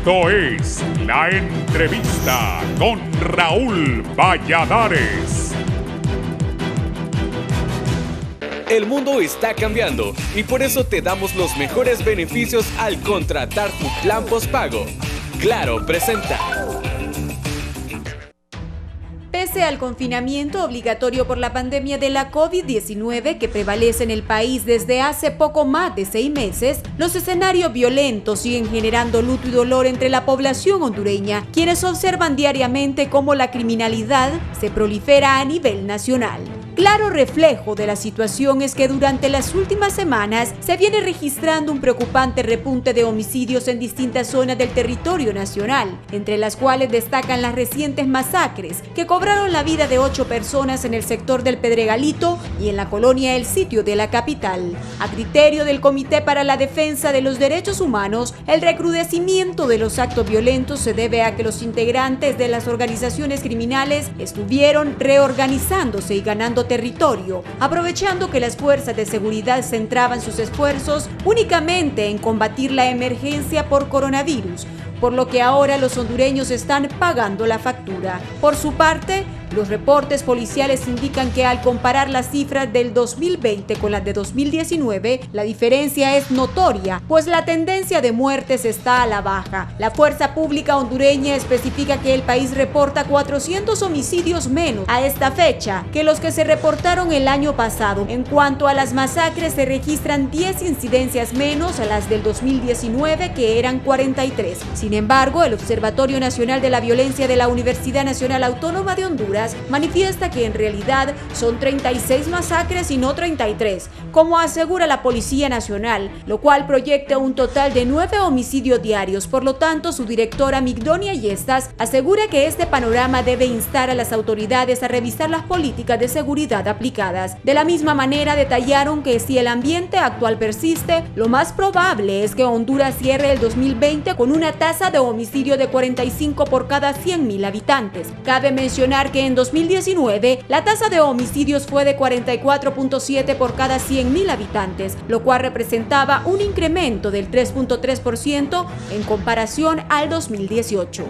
Esto es La Entrevista con Raúl Valladares. El mundo está cambiando y por eso te damos los mejores beneficios al contratar tu plan postpago. Claro presenta. Pese al confinamiento obligatorio por la pandemia de la COVID-19 que prevalece en el país desde hace poco más de 6 meses, los escenarios violentos siguen generando luto y dolor entre la población hondureña, quienes observan diariamente cómo la criminalidad se prolifera a nivel nacional. Claro reflejo de la situación es que durante las últimas semanas se viene registrando un preocupante repunte de homicidios en distintas zonas del territorio nacional, entre las cuales destacan las recientes masacres que cobraron la vida de 8 personas en el sector del Pedregalito y en la colonia El Sitio de la capital. A criterio del Comité para la Defensa de los Derechos Humanos, el recrudecimiento de los actos violentos se debe a que los integrantes de las organizaciones criminales estuvieron reorganizándose y ganando territorio, aprovechando que las fuerzas de seguridad centraban sus esfuerzos únicamente en combatir la emergencia por coronavirus, por lo que ahora los hondureños están pagando la factura. Por su parte, los reportes policiales indican que al comparar las cifras del 2020 con las de 2019, la diferencia es notoria, pues la tendencia de muertes está a la baja. La Fuerza Pública hondureña especifica que el país reporta 400 homicidios menos a esta fecha que los que se reportaron el año pasado. En cuanto a las masacres, se registran 10 incidencias menos a las del 2019, que eran 43. Sin embargo, el Observatorio Nacional de la Violencia de la Universidad Nacional Autónoma de Honduras manifiesta que en realidad son 36 masacres y no 33, como asegura la Policía Nacional, lo cual proyecta un total de 9 homicidios diarios. Por lo tanto, su directora Migdonia Yestas asegura que este panorama debe instar a las autoridades a revisar las políticas de seguridad aplicadas. De la misma manera, detallaron que si el ambiente actual persiste, lo más probable es que Honduras cierre el 2020 con una tasa de homicidio de 45 por cada 100.000 habitantes. Cabe mencionar que en 2019 la tasa de homicidios fue de 44.7 por cada 100.000 habitantes, lo cual representaba un incremento del 3.3% en comparación al 2018.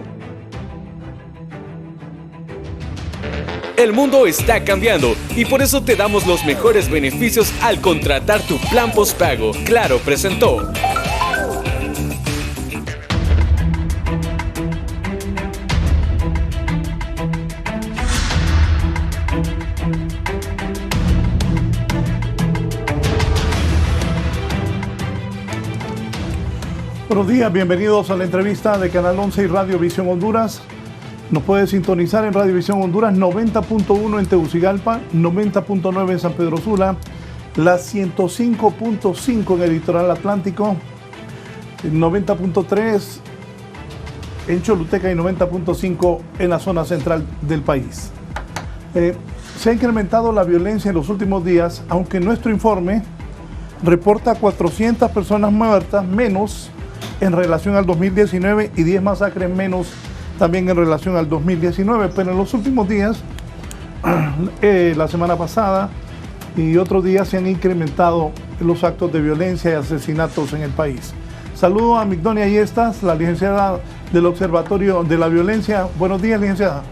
El mundo está cambiando y por eso te damos los mejores beneficios al contratar tu plan postpago. Claro presentó. Buenos días, bienvenidos a la entrevista de Canal 11 y Radio Visión Honduras. Nos puede sintonizar en Radio Visión Honduras 90.1 en Tegucigalpa, 90.9 en San Pedro Sula, la 105.5 en el litoral atlántico, 90.3 en Choluteca y 90.5 en la zona central del país. Se ha incrementado la violencia en los últimos días, aunque nuestro informe reporta 400 personas muertas menos en relación al 2019 y 10 masacres menos también en relación al 2019, pero en los últimos días, la semana pasada y otros días se han incrementado los actos de violencia y asesinatos en el país. Saludo a Migdonia Yestas, la licenciada del Observatorio de la Violencia. Buenos días, licenciada.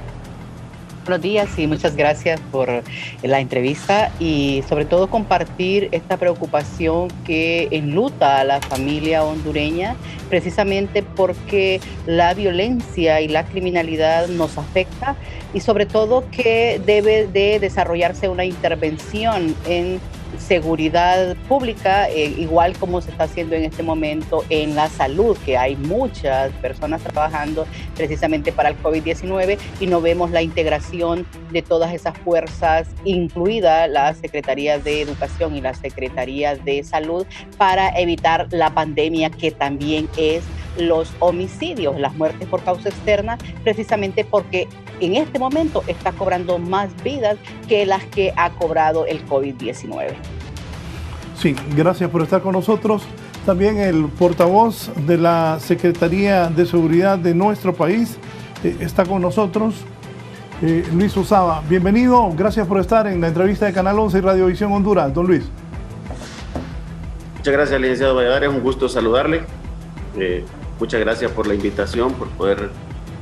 Buenos días y muchas gracias por la entrevista y sobre todo compartir esta preocupación que enluta a la familia hondureña, precisamente porque la violencia y la criminalidad nos afecta y sobre todo que debe de desarrollarse una intervención en seguridad pública, igual como se está haciendo en este momento en la salud, que hay muchas personas trabajando precisamente para el COVID-19 y no vemos la integración de todas esas fuerzas, incluida la Secretaría de Educación y la Secretaría de Salud, para evitar la pandemia que también es los homicidios, las muertes por causa externa, precisamente porque en este momento está cobrando más vidas que las que ha cobrado el COVID-19. Sí, gracias por estar con nosotros. También el portavoz de la Secretaría de Seguridad de nuestro país está con nosotros, Luis Osaba. Bienvenido, gracias por estar en la entrevista de Canal 11 y Radio Visión Honduras. Don Luis. Muchas gracias, licenciado Valladares, un gusto saludarle. Muchas gracias por la invitación, por poder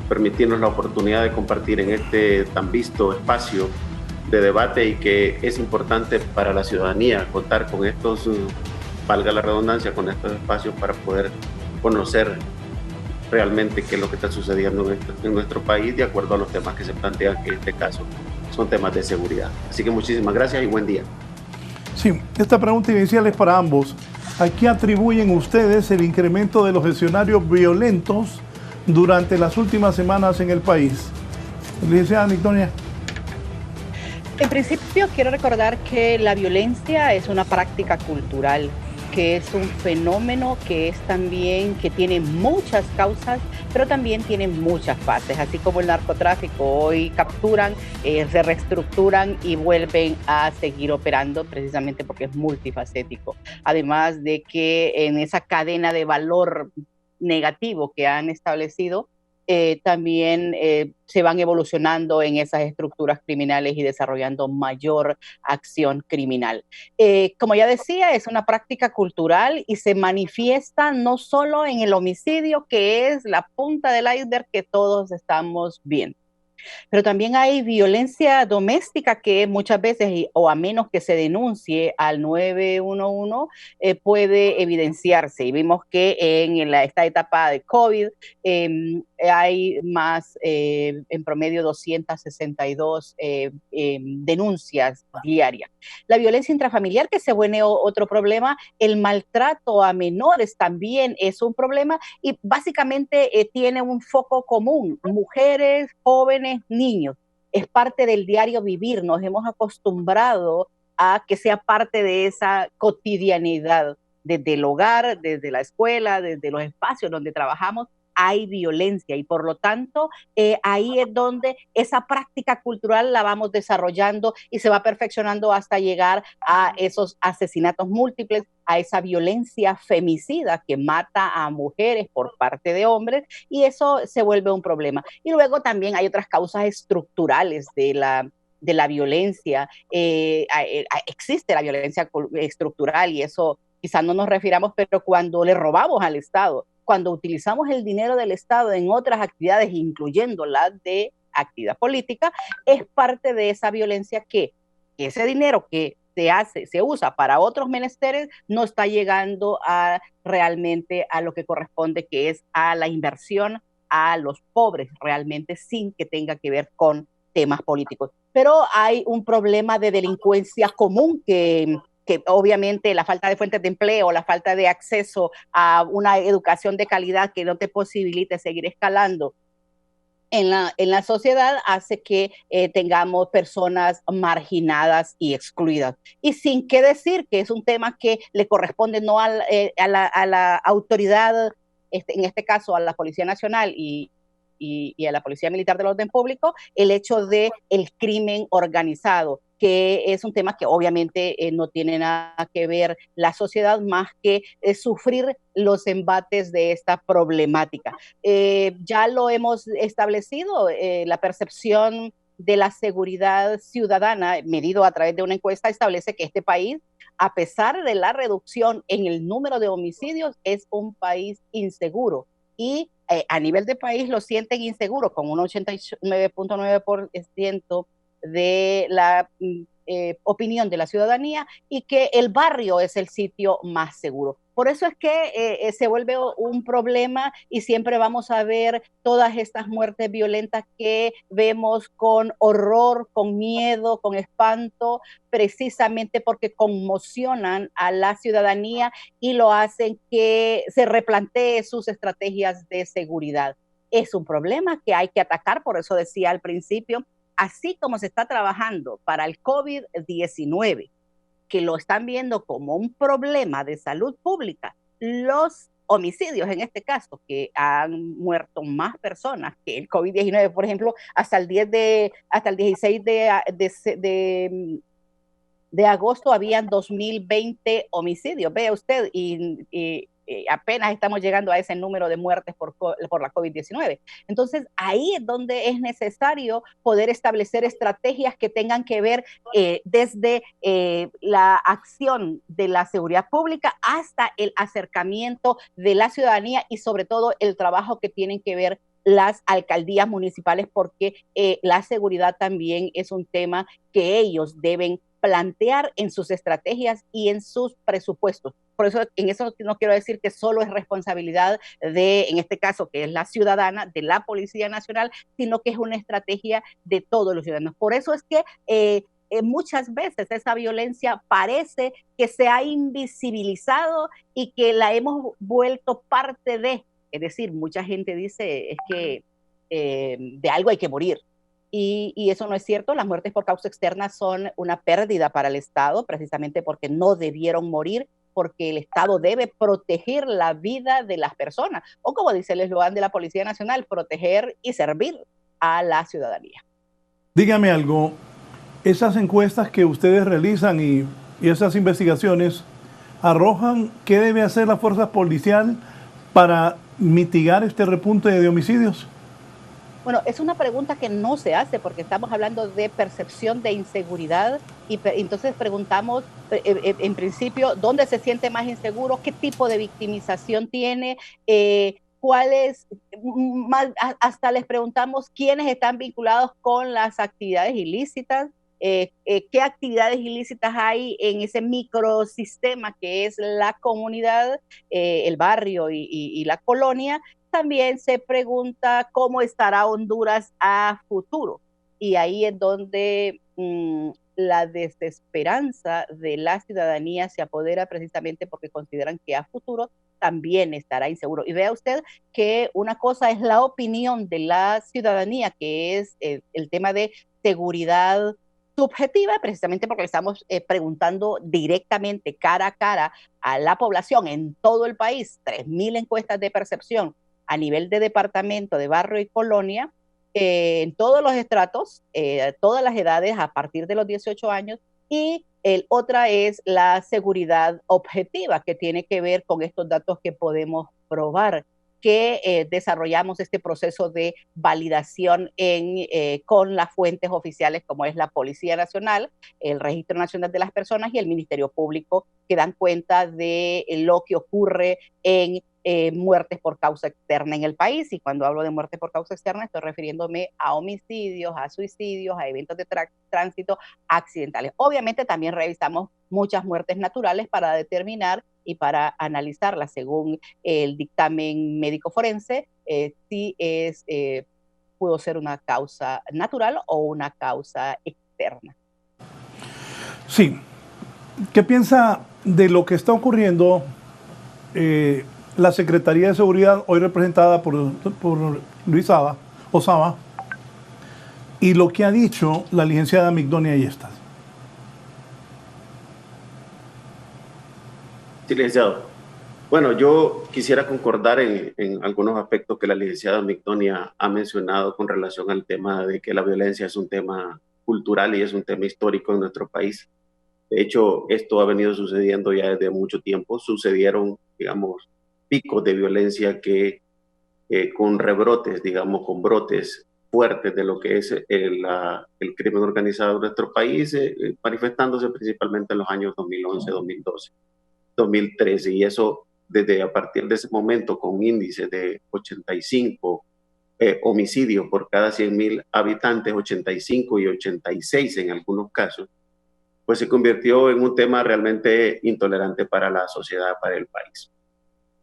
permitirnos la oportunidad de compartir en este tan visto espacio de debate y que es importante para la ciudadanía contar con estos, valga la redundancia, con estos espacios para poder conocer realmente qué es lo que está sucediendo en nuestro país de acuerdo a los temas que se plantean, que en este caso son temas de seguridad. Así que muchísimas gracias y buen día. Sí, esta pregunta inicial es para ambos. ¿A qué atribuyen ustedes el incremento de los escenarios violentos durante las últimas semanas en el país? Licenciada Anitonia. En principio, quiero recordar que la violencia es una práctica cultural, que es un fenómeno que es también, que tiene muchas causas, pero también tiene muchas fases, así como el narcotráfico. Hoy capturan, se reestructuran y vuelven a seguir operando precisamente porque es multifacético. Además de que en esa cadena de valor negativo que han establecido, también se van evolucionando en esas estructuras criminales y desarrollando mayor acción criminal. Como ya decía, es una práctica cultural y se manifiesta no solo en el homicidio, que es la punta del iceberg que todos estamos viendo, pero también hay violencia doméstica que muchas veces, o a menos que se denuncie al 911, puede evidenciarse. Y vimos que en esta etapa de COVID hay más, en promedio 262 denuncias diarias. La violencia intrafamiliar, que se vuelve otro problema, el maltrato a menores también es un problema y básicamente tiene un foco común: mujeres, jóvenes, niños. Es parte del diario vivir, nos hemos acostumbrado a que sea parte de esa cotidianidad, desde el hogar, desde la escuela, desde los espacios donde trabajamos. Hay violencia y por lo tanto ahí es donde esa práctica cultural la vamos desarrollando y se va perfeccionando hasta llegar a esos asesinatos múltiples, a esa violencia femicida que mata a mujeres por parte de hombres, y eso se vuelve un problema. Y luego también hay otras causas estructurales de la violencia. Existe la violencia estructural y eso quizás no nos refiramos, pero cuando le robamos al Estado, cuando utilizamos el dinero del Estado en otras actividades, incluyendo las de actividad política, es parte de esa violencia, que ese dinero que se usa para otros menesteres no está llegando realmente a lo que corresponde, que es a la inversión a los pobres realmente, sin que tenga que ver con temas políticos. Pero hay un problema de delincuencia común que obviamente la falta de fuentes de empleo, la falta de acceso a una educación de calidad que no te posibilite seguir escalando en la sociedad, hace que tengamos personas marginadas y excluidas. Y sin qué decir que es un tema que le corresponde no a la autoridad, en este caso a la Policía Nacional y a la Policía Militar del Orden Público, el hecho de el crimen organizado, que es un tema que obviamente no tiene nada que ver la sociedad más que sufrir los embates de esta problemática. Ya lo hemos establecido, la percepción de la seguridad ciudadana, medido a través de una encuesta, establece que este país, a pesar de la reducción en el número de homicidios, es un país inseguro. Y a nivel de país lo sienten inseguro, con un 89.9% de la opinión de la ciudadanía, y que el barrio es el sitio más seguro. Por eso es que se vuelve un problema y siempre vamos a ver todas estas muertes violentas que vemos con horror, con miedo, con espanto, precisamente porque conmocionan a la ciudadanía y lo hacen que se replantee sus estrategias de seguridad. Es un problema que hay que atacar, por eso decía al principio, así como se está trabajando para el COVID-19, que lo están viendo como un problema de salud pública, los homicidios en este caso, que han muerto más personas que el COVID-19, por ejemplo, hasta el 16 de agosto habían 2020 homicidios, vea usted, y apenas estamos llegando a ese número de muertes por la COVID-19. Entonces, ahí es donde es necesario poder establecer estrategias que tengan que ver desde la acción de la seguridad pública hasta el acercamiento de la ciudadanía y sobre todo el trabajo que tienen que ver las alcaldías municipales, porque la seguridad también es un tema que ellos deben plantear en sus estrategias y en sus presupuestos. Por eso, en eso no quiero decir que solo es responsabilidad de, en este caso, que es la ciudadana, de la Policía Nacional, sino que es una estrategia de todos los ciudadanos. Por eso es que muchas veces esa violencia parece que se ha invisibilizado y que la hemos vuelto parte de. Es decir, mucha gente dice es que de algo hay que morir. Y eso no es cierto. Las muertes por causa externa son una pérdida para el Estado, precisamente porque no debieron morir, porque el Estado debe proteger la vida de las personas. O como dice el eslogan de la Policía Nacional, proteger y servir a la ciudadanía. Dígame algo, esas encuestas que ustedes realizan y esas investigaciones arrojan qué debe hacer la fuerza policial para mitigar este repunte de homicidios. Bueno, es una pregunta que no se hace porque estamos hablando de percepción de inseguridad y entonces preguntamos, en principio, ¿dónde se siente más inseguro? ¿Qué tipo de victimización tiene? ¿Cuáles? Hasta les preguntamos quiénes están vinculados con las actividades ilícitas. ¿Qué actividades ilícitas hay en ese microsistema que es la comunidad, el barrio y la colonia? También se pregunta cómo estará Honduras a futuro. Y ahí es donde la desesperanza de la ciudadanía se apodera, precisamente porque consideran que a futuro también estará inseguro. Y vea usted que una cosa es la opinión de la ciudadanía, que es el tema de seguridad subjetiva, precisamente porque le estamos preguntando directamente cara a cara a la población en todo el país, 3.000 encuestas de percepción a nivel de departamento, de barrio y colonia, en todos los estratos, todas las edades a partir de los 18 años, y otra es la seguridad objetiva, que tiene que ver con estos datos que podemos probar, que desarrollamos este proceso de validación con las fuentes oficiales como es la Policía Nacional, el Registro Nacional de las Personas y el Ministerio Público, que dan cuenta de lo que ocurre en muertes por causa externa en el país. Y cuando hablo de muertes por causa externa estoy refiriéndome a homicidios, a suicidios, a eventos de tránsito accidentales. Obviamente también revisamos muchas muertes naturales para determinar y para analizarlas según el dictamen médico forense, si pudo ser una causa natural o una causa externa. Sí. ¿Qué piensa de lo que está ocurriendo? La Secretaría de Seguridad, hoy representada por Luis Osama, y lo que ha dicho la licenciada Migdonia Ayestas. Sí, licenciado. Bueno, yo quisiera concordar en algunos aspectos que la licenciada Migdonia ha mencionado con relación al tema de que la violencia es un tema cultural y es un tema histórico en nuestro país. De hecho, esto ha venido sucediendo ya desde mucho tiempo. Sucedieron, digamos, picos de violencia que con rebrotes, digamos, con brotes fuertes de lo que es el crimen organizado en nuestro país, manifestándose principalmente en los años 2011, 2012, 2013, y eso desde a partir de ese momento con índices de 85 homicidios por cada 100.000 habitantes, 85 y 86 en algunos casos, pues se convirtió en un tema realmente intolerante para la sociedad, para el país.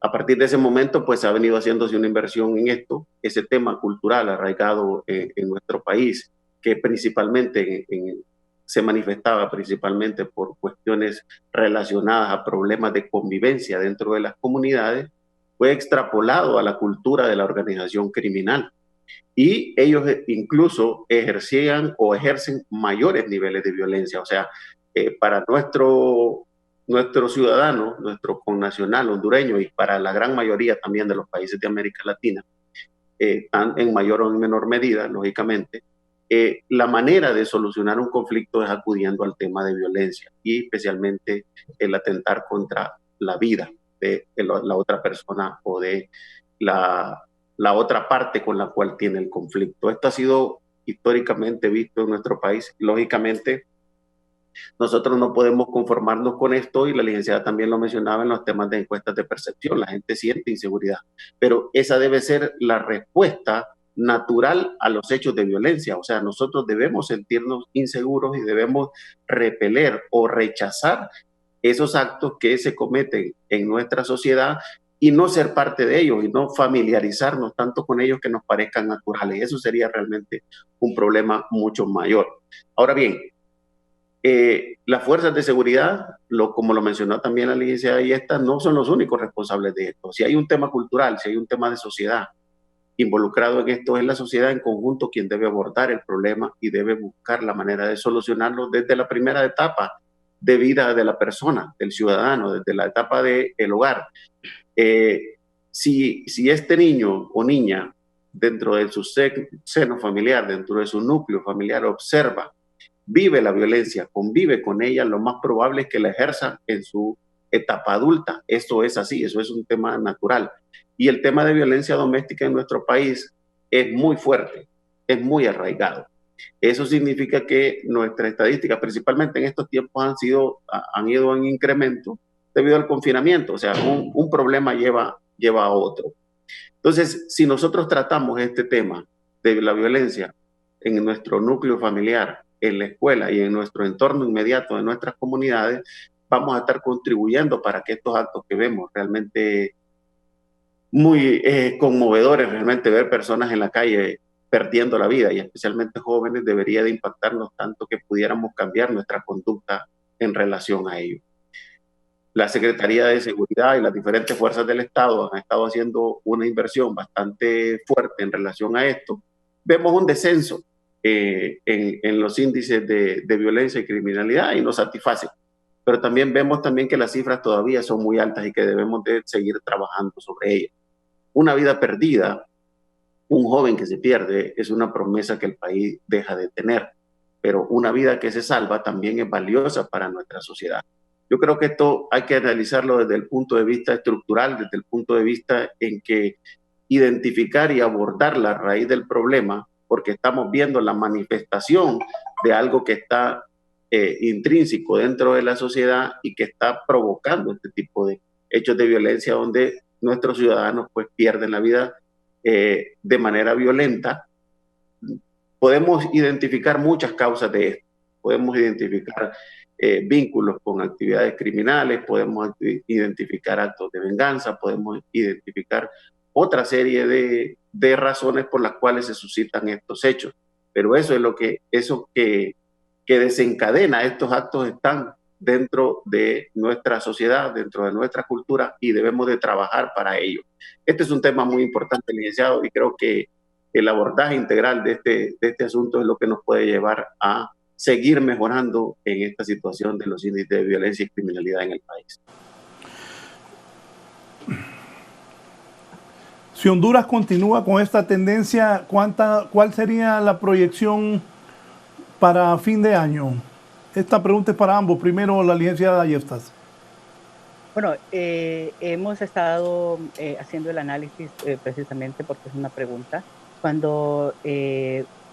A partir de ese momento, pues ha venido haciéndose una inversión en esto, ese tema cultural arraigado en nuestro país, que principalmente se manifestaba principalmente por cuestiones relacionadas a problemas de convivencia dentro de las comunidades, fue extrapolado a la cultura de la organización criminal. Y ellos incluso ejercían o ejercen mayores niveles de violencia. O sea, para nuestro ciudadano, nuestro connacional hondureño y para la gran mayoría también de los países de América Latina, en mayor o en menor medida, lógicamente, la manera de solucionar un conflicto es acudiendo al tema de violencia y especialmente el atentar contra la vida de la otra persona o de la otra parte con la cual tiene el conflicto. Esto ha sido históricamente visto en nuestro país. Lógicamente, nosotros no podemos conformarnos con esto, y la licenciada también lo mencionaba en los temas de encuestas de percepción. La gente siente inseguridad, pero esa debe ser la respuesta natural a los hechos de violencia. O sea, nosotros debemos sentirnos inseguros y debemos repeler o rechazar esos actos que se cometen en nuestra sociedad y no ser parte de ellos y no familiarizarnos tanto con ellos que nos parezcan naturales. Eso sería realmente un problema mucho mayor. Ahora bien, las fuerzas de seguridad, como lo mencionó también la licenciada Yesta, no son los únicos responsables de esto. Si hay un tema cultural, si hay un tema de sociedad involucrado en esto, es la sociedad en conjunto quien debe abordar el problema y debe buscar la manera de solucionarlo desde la primera etapa de vida de la persona, del ciudadano, desde la etapa del hogar. Si este niño o niña, dentro de su seno familiar, dentro de su núcleo familiar, observa, vive la violencia, convive con ella, lo más probable es que la ejerza en su etapa adulta. Eso es así, eso es un tema natural. Y el tema de violencia doméstica en nuestro país es muy fuerte, es muy arraigado. Eso significa que nuestras estadísticas, principalmente en estos tiempos, han ido en incremento debido al confinamiento. O sea, un problema lleva a otro. Entonces, si nosotros tratamos este tema de la violencia en nuestro núcleo familiar, en la escuela y en nuestro entorno inmediato de nuestras comunidades, vamos a estar contribuyendo para que estos actos que vemos realmente muy conmovedores, realmente ver personas en la calle perdiendo la vida, y especialmente jóvenes, debería de impactarnos tanto que pudiéramos cambiar nuestra conducta en relación a ello. La Secretaría de Seguridad y las diferentes fuerzas del Estado han estado haciendo una inversión bastante fuerte en relación a esto. Vemos un descenso en los índices de violencia y criminalidad, y nos satisface. Pero también vemos que las cifras todavía son muy altas y que debemos de seguir trabajando sobre ellas. Una vida perdida, un joven que se pierde, es una promesa que el país deja de tener, pero una vida que se salva también es valiosa para nuestra sociedad. Yo creo que esto hay que analizarlo desde el punto de vista estructural, desde el punto de vista en que identificar y abordar la raíz del problema, porque estamos viendo la manifestación de algo que está intrínseco dentro de la sociedad y que está provocando este tipo de hechos de violencia, donde nuestros ciudadanos pues pierden la vida de manera violenta. Podemos identificar muchas causas de esto, podemos identificar vínculos con actividades criminales, podemos identificar actos de venganza, podemos identificar otra serie de razones por las cuales se suscitan estos hechos, pero eso que desencadena estos actos están dentro de nuestra sociedad, dentro de nuestra cultura, y debemos de trabajar para ello. Este es un tema muy importante, licenciado, y creo que el abordaje integral de este asunto es lo que nos puede llevar a seguir mejorando en esta situación de los índices de violencia y criminalidad en el país. Si Honduras continúa con esta tendencia, ¿cuál sería la proyección para fin de año? Esta pregunta es para ambos. Primero, la licenciada Yeftas. Bueno, hemos estado haciendo el análisis precisamente porque es una pregunta. Cuando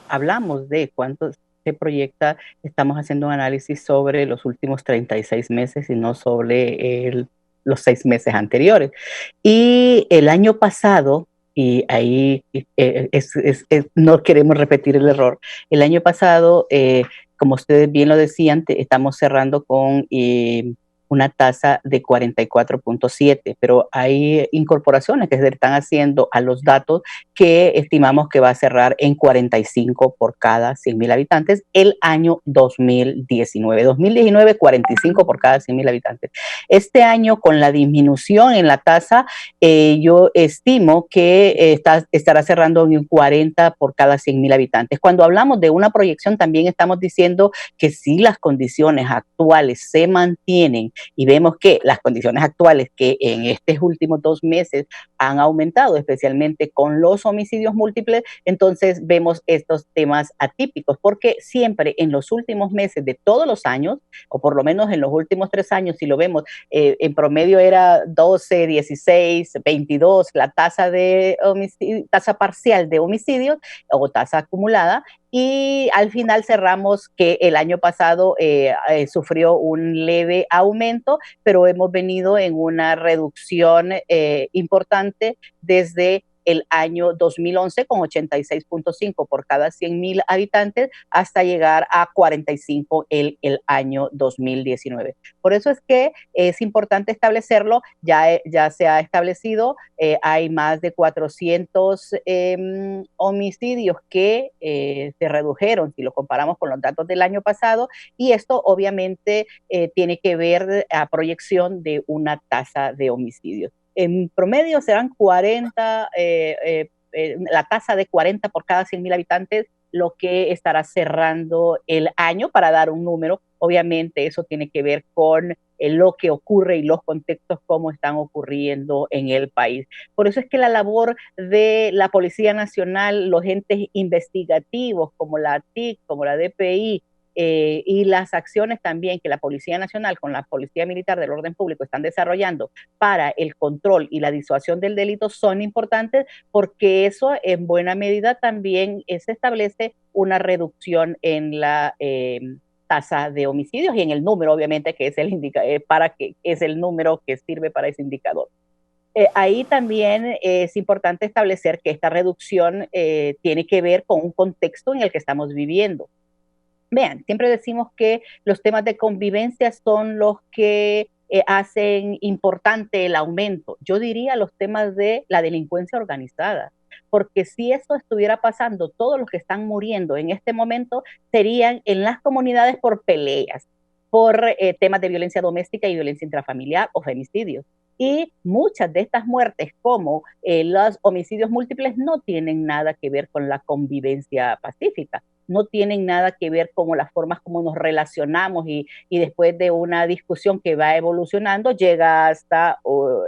hablamos de cuánto se proyecta, estamos haciendo un análisis sobre los últimos 36 meses y no sobre los 6 meses anteriores. Y el año pasado, y ahí no queremos repetir el error, el año pasado, como ustedes bien lo decían, estamos cerrando con una tasa de 44.7, pero hay incorporaciones que se están haciendo a los datos que estimamos que va a cerrar en 45 por cada 100,000 habitantes el año 2019. 2019, 45 por cada 100,000 habitantes. Este año, con la disminución en la tasa, yo estimo que estará cerrando en 40 por cada 100,000 habitantes. Cuando hablamos de una proyección, también estamos diciendo que si las condiciones actuales se mantienen y vemos que las condiciones actuales que en estos últimos 2 meses han aumentado, especialmente con los homicidios múltiples, entonces vemos estos temas atípicos, porque siempre en los últimos meses de todos los años, o por lo menos en los últimos 3 años, si lo vemos, en promedio era 12, 16, 22 la tasa parcial de homicidios o tasa acumulada, y al final cerramos que el año pasado sufrió un leve aumento, pero hemos venido en una reducción importante desde el año 2011 con 86.5 por cada 100,000 habitantes hasta llegar a 45 el año 2019. Por eso es que es importante establecerlo, ya se ha establecido, hay más de 400 homicidios que se redujeron si lo comparamos con los datos del año pasado, y esto obviamente tiene que ver a proyección de una tasa de homicidios. En promedio serán 40, la tasa de 40 por cada 100,000 habitantes, lo que estará cerrando el año, para dar un número. Obviamente eso tiene que ver con lo que ocurre y los contextos como están ocurriendo en el país. Por eso es que la labor de la Policía Nacional, los entes investigativos como la TIC, como la DPI, y las acciones también que la Policía Nacional con la Policía Militar del Orden Público están desarrollando para el control y la disuasión del delito son importantes, porque eso en buena medida también se establece una reducción en la tasa de homicidios y en el número, obviamente, que es el número que sirve para ese indicador. Ahí también es importante establecer que esta reducción tiene que ver con un contexto en el que estamos viviendo. Vean, siempre decimos que los temas de convivencia son los que hacen importante el aumento. Yo diría los temas de la delincuencia organizada, porque si esto estuviera pasando, todos los que están muriendo en este momento serían en las comunidades por peleas, por temas de violencia doméstica y violencia intrafamiliar o femicidios. Y muchas de estas muertes, como los homicidios múltiples, no tienen nada que ver con la convivencia pacífica, no tienen nada que ver con las formas como nos relacionamos y después de una discusión que va evolucionando llega hasta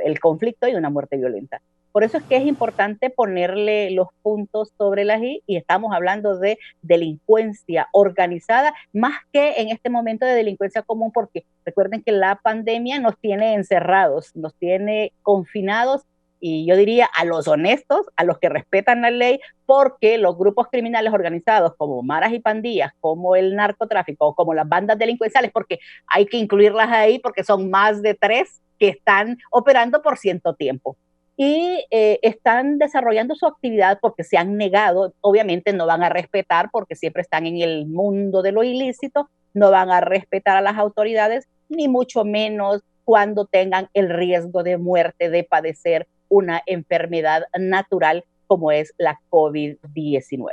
el conflicto y una muerte violenta. Por eso es que es importante ponerle los puntos sobre las i, y estamos hablando de delincuencia organizada más que en este momento de delincuencia común, porque recuerden que la pandemia nos tiene encerrados, nos tiene confinados, y yo diría a los honestos, a los que respetan la ley, porque los grupos criminales organizados como maras y pandillas, como el narcotráfico o como las bandas delincuenciales, porque hay que incluirlas ahí porque son más de 3 que están operando por cierto tiempo. Y están desarrollando su actividad porque se han negado, obviamente no van a respetar porque siempre están en el mundo de lo ilícito, no van a respetar a las autoridades, ni mucho menos cuando tengan el riesgo de muerte, de padecer una enfermedad natural como es la COVID-19.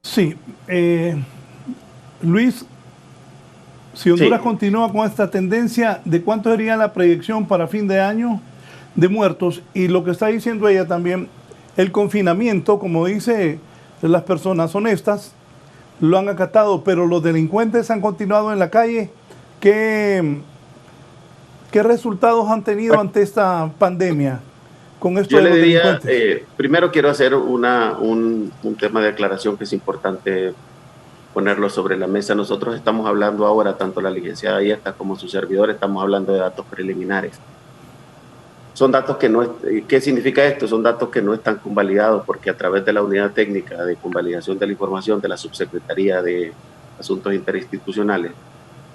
Sí, Luis, si Honduras continúa con esta tendencia, ¿de cuánto sería la proyección para fin de año de muertos? Y lo que está diciendo ella también, el confinamiento, como dice, las personas honestas lo han acatado, pero los delincuentes han continuado en la calle. ¿Qué resultados han tenido ante esta pandemia con esto? Yo le diría, primero quiero hacer un tema de aclaración que es importante ponerlo sobre la mesa. Nosotros estamos hablando ahora, tanto la licenciada Yesta como su servidor, estamos hablando de datos preliminares. Son datos que no, ¿qué significa esto? Son datos que no están convalidados, porque a través de la unidad técnica de convalidación de la información de la Subsecretaría de Asuntos Interinstitucionales,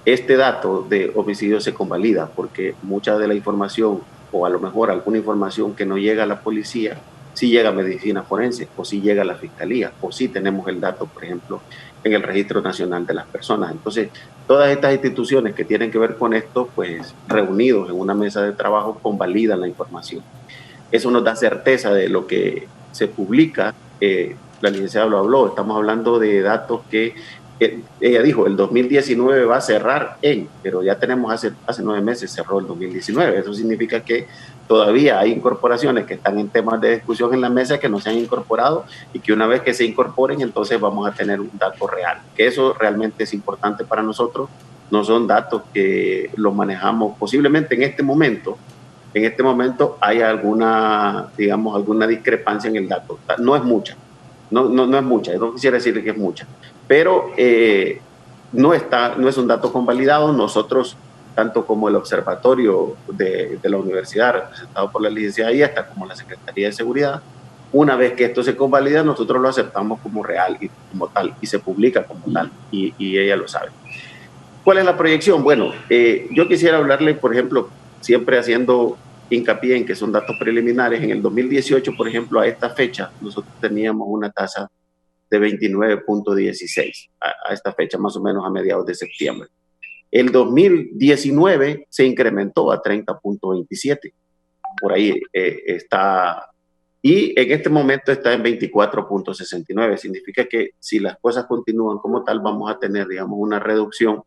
este dato de homicidio se convalida, porque mucha de la información, o a lo mejor alguna información que no llega a la policía, sí llega a medicina forense, o sí llega a la fiscalía, o sí tenemos el dato, por ejemplo, en el Registro Nacional de las Personas. Entonces, todas estas instituciones que tienen que ver con esto, pues reunidos en una mesa de trabajo, convalidan la información. Eso nos da certeza de lo que se publica. La licenciada lo habló, estamos hablando de datos que ella dijo, el 2019 va a cerrar pero ya tenemos hace 9 meses cerró el 2019. Eso significa que todavía hay incorporaciones que están en temas de discusión en la mesa que no se han incorporado, y que una vez que se incorporen, entonces vamos a tener un dato real. Que eso realmente es importante para nosotros, no son datos que los manejamos posiblemente en este momento. En este momento hay alguna, digamos, alguna discrepancia en el dato. No es mucha, no es mucha, no quisiera decir que es mucha, pero no es un dato convalidado. Nosotros, tanto como el observatorio de la universidad, representado por la licenciada Ayesta, como la Secretaría de Seguridad, una vez que esto se convalida, nosotros lo aceptamos como real y como tal, y se publica como tal, y ella lo sabe. ¿Cuál es la proyección? Bueno, yo quisiera hablarle, por ejemplo, siempre haciendo hincapié en que son datos preliminares. En el 2018, por ejemplo, a esta fecha, nosotros teníamos una tasa de 29.16, a esta fecha, más o menos a mediados de septiembre. El 2019 se incrementó a 30.27, por ahí está, y en este momento está en 24.69. Significa que si las cosas continúan como tal, vamos a tener, digamos, una reducción.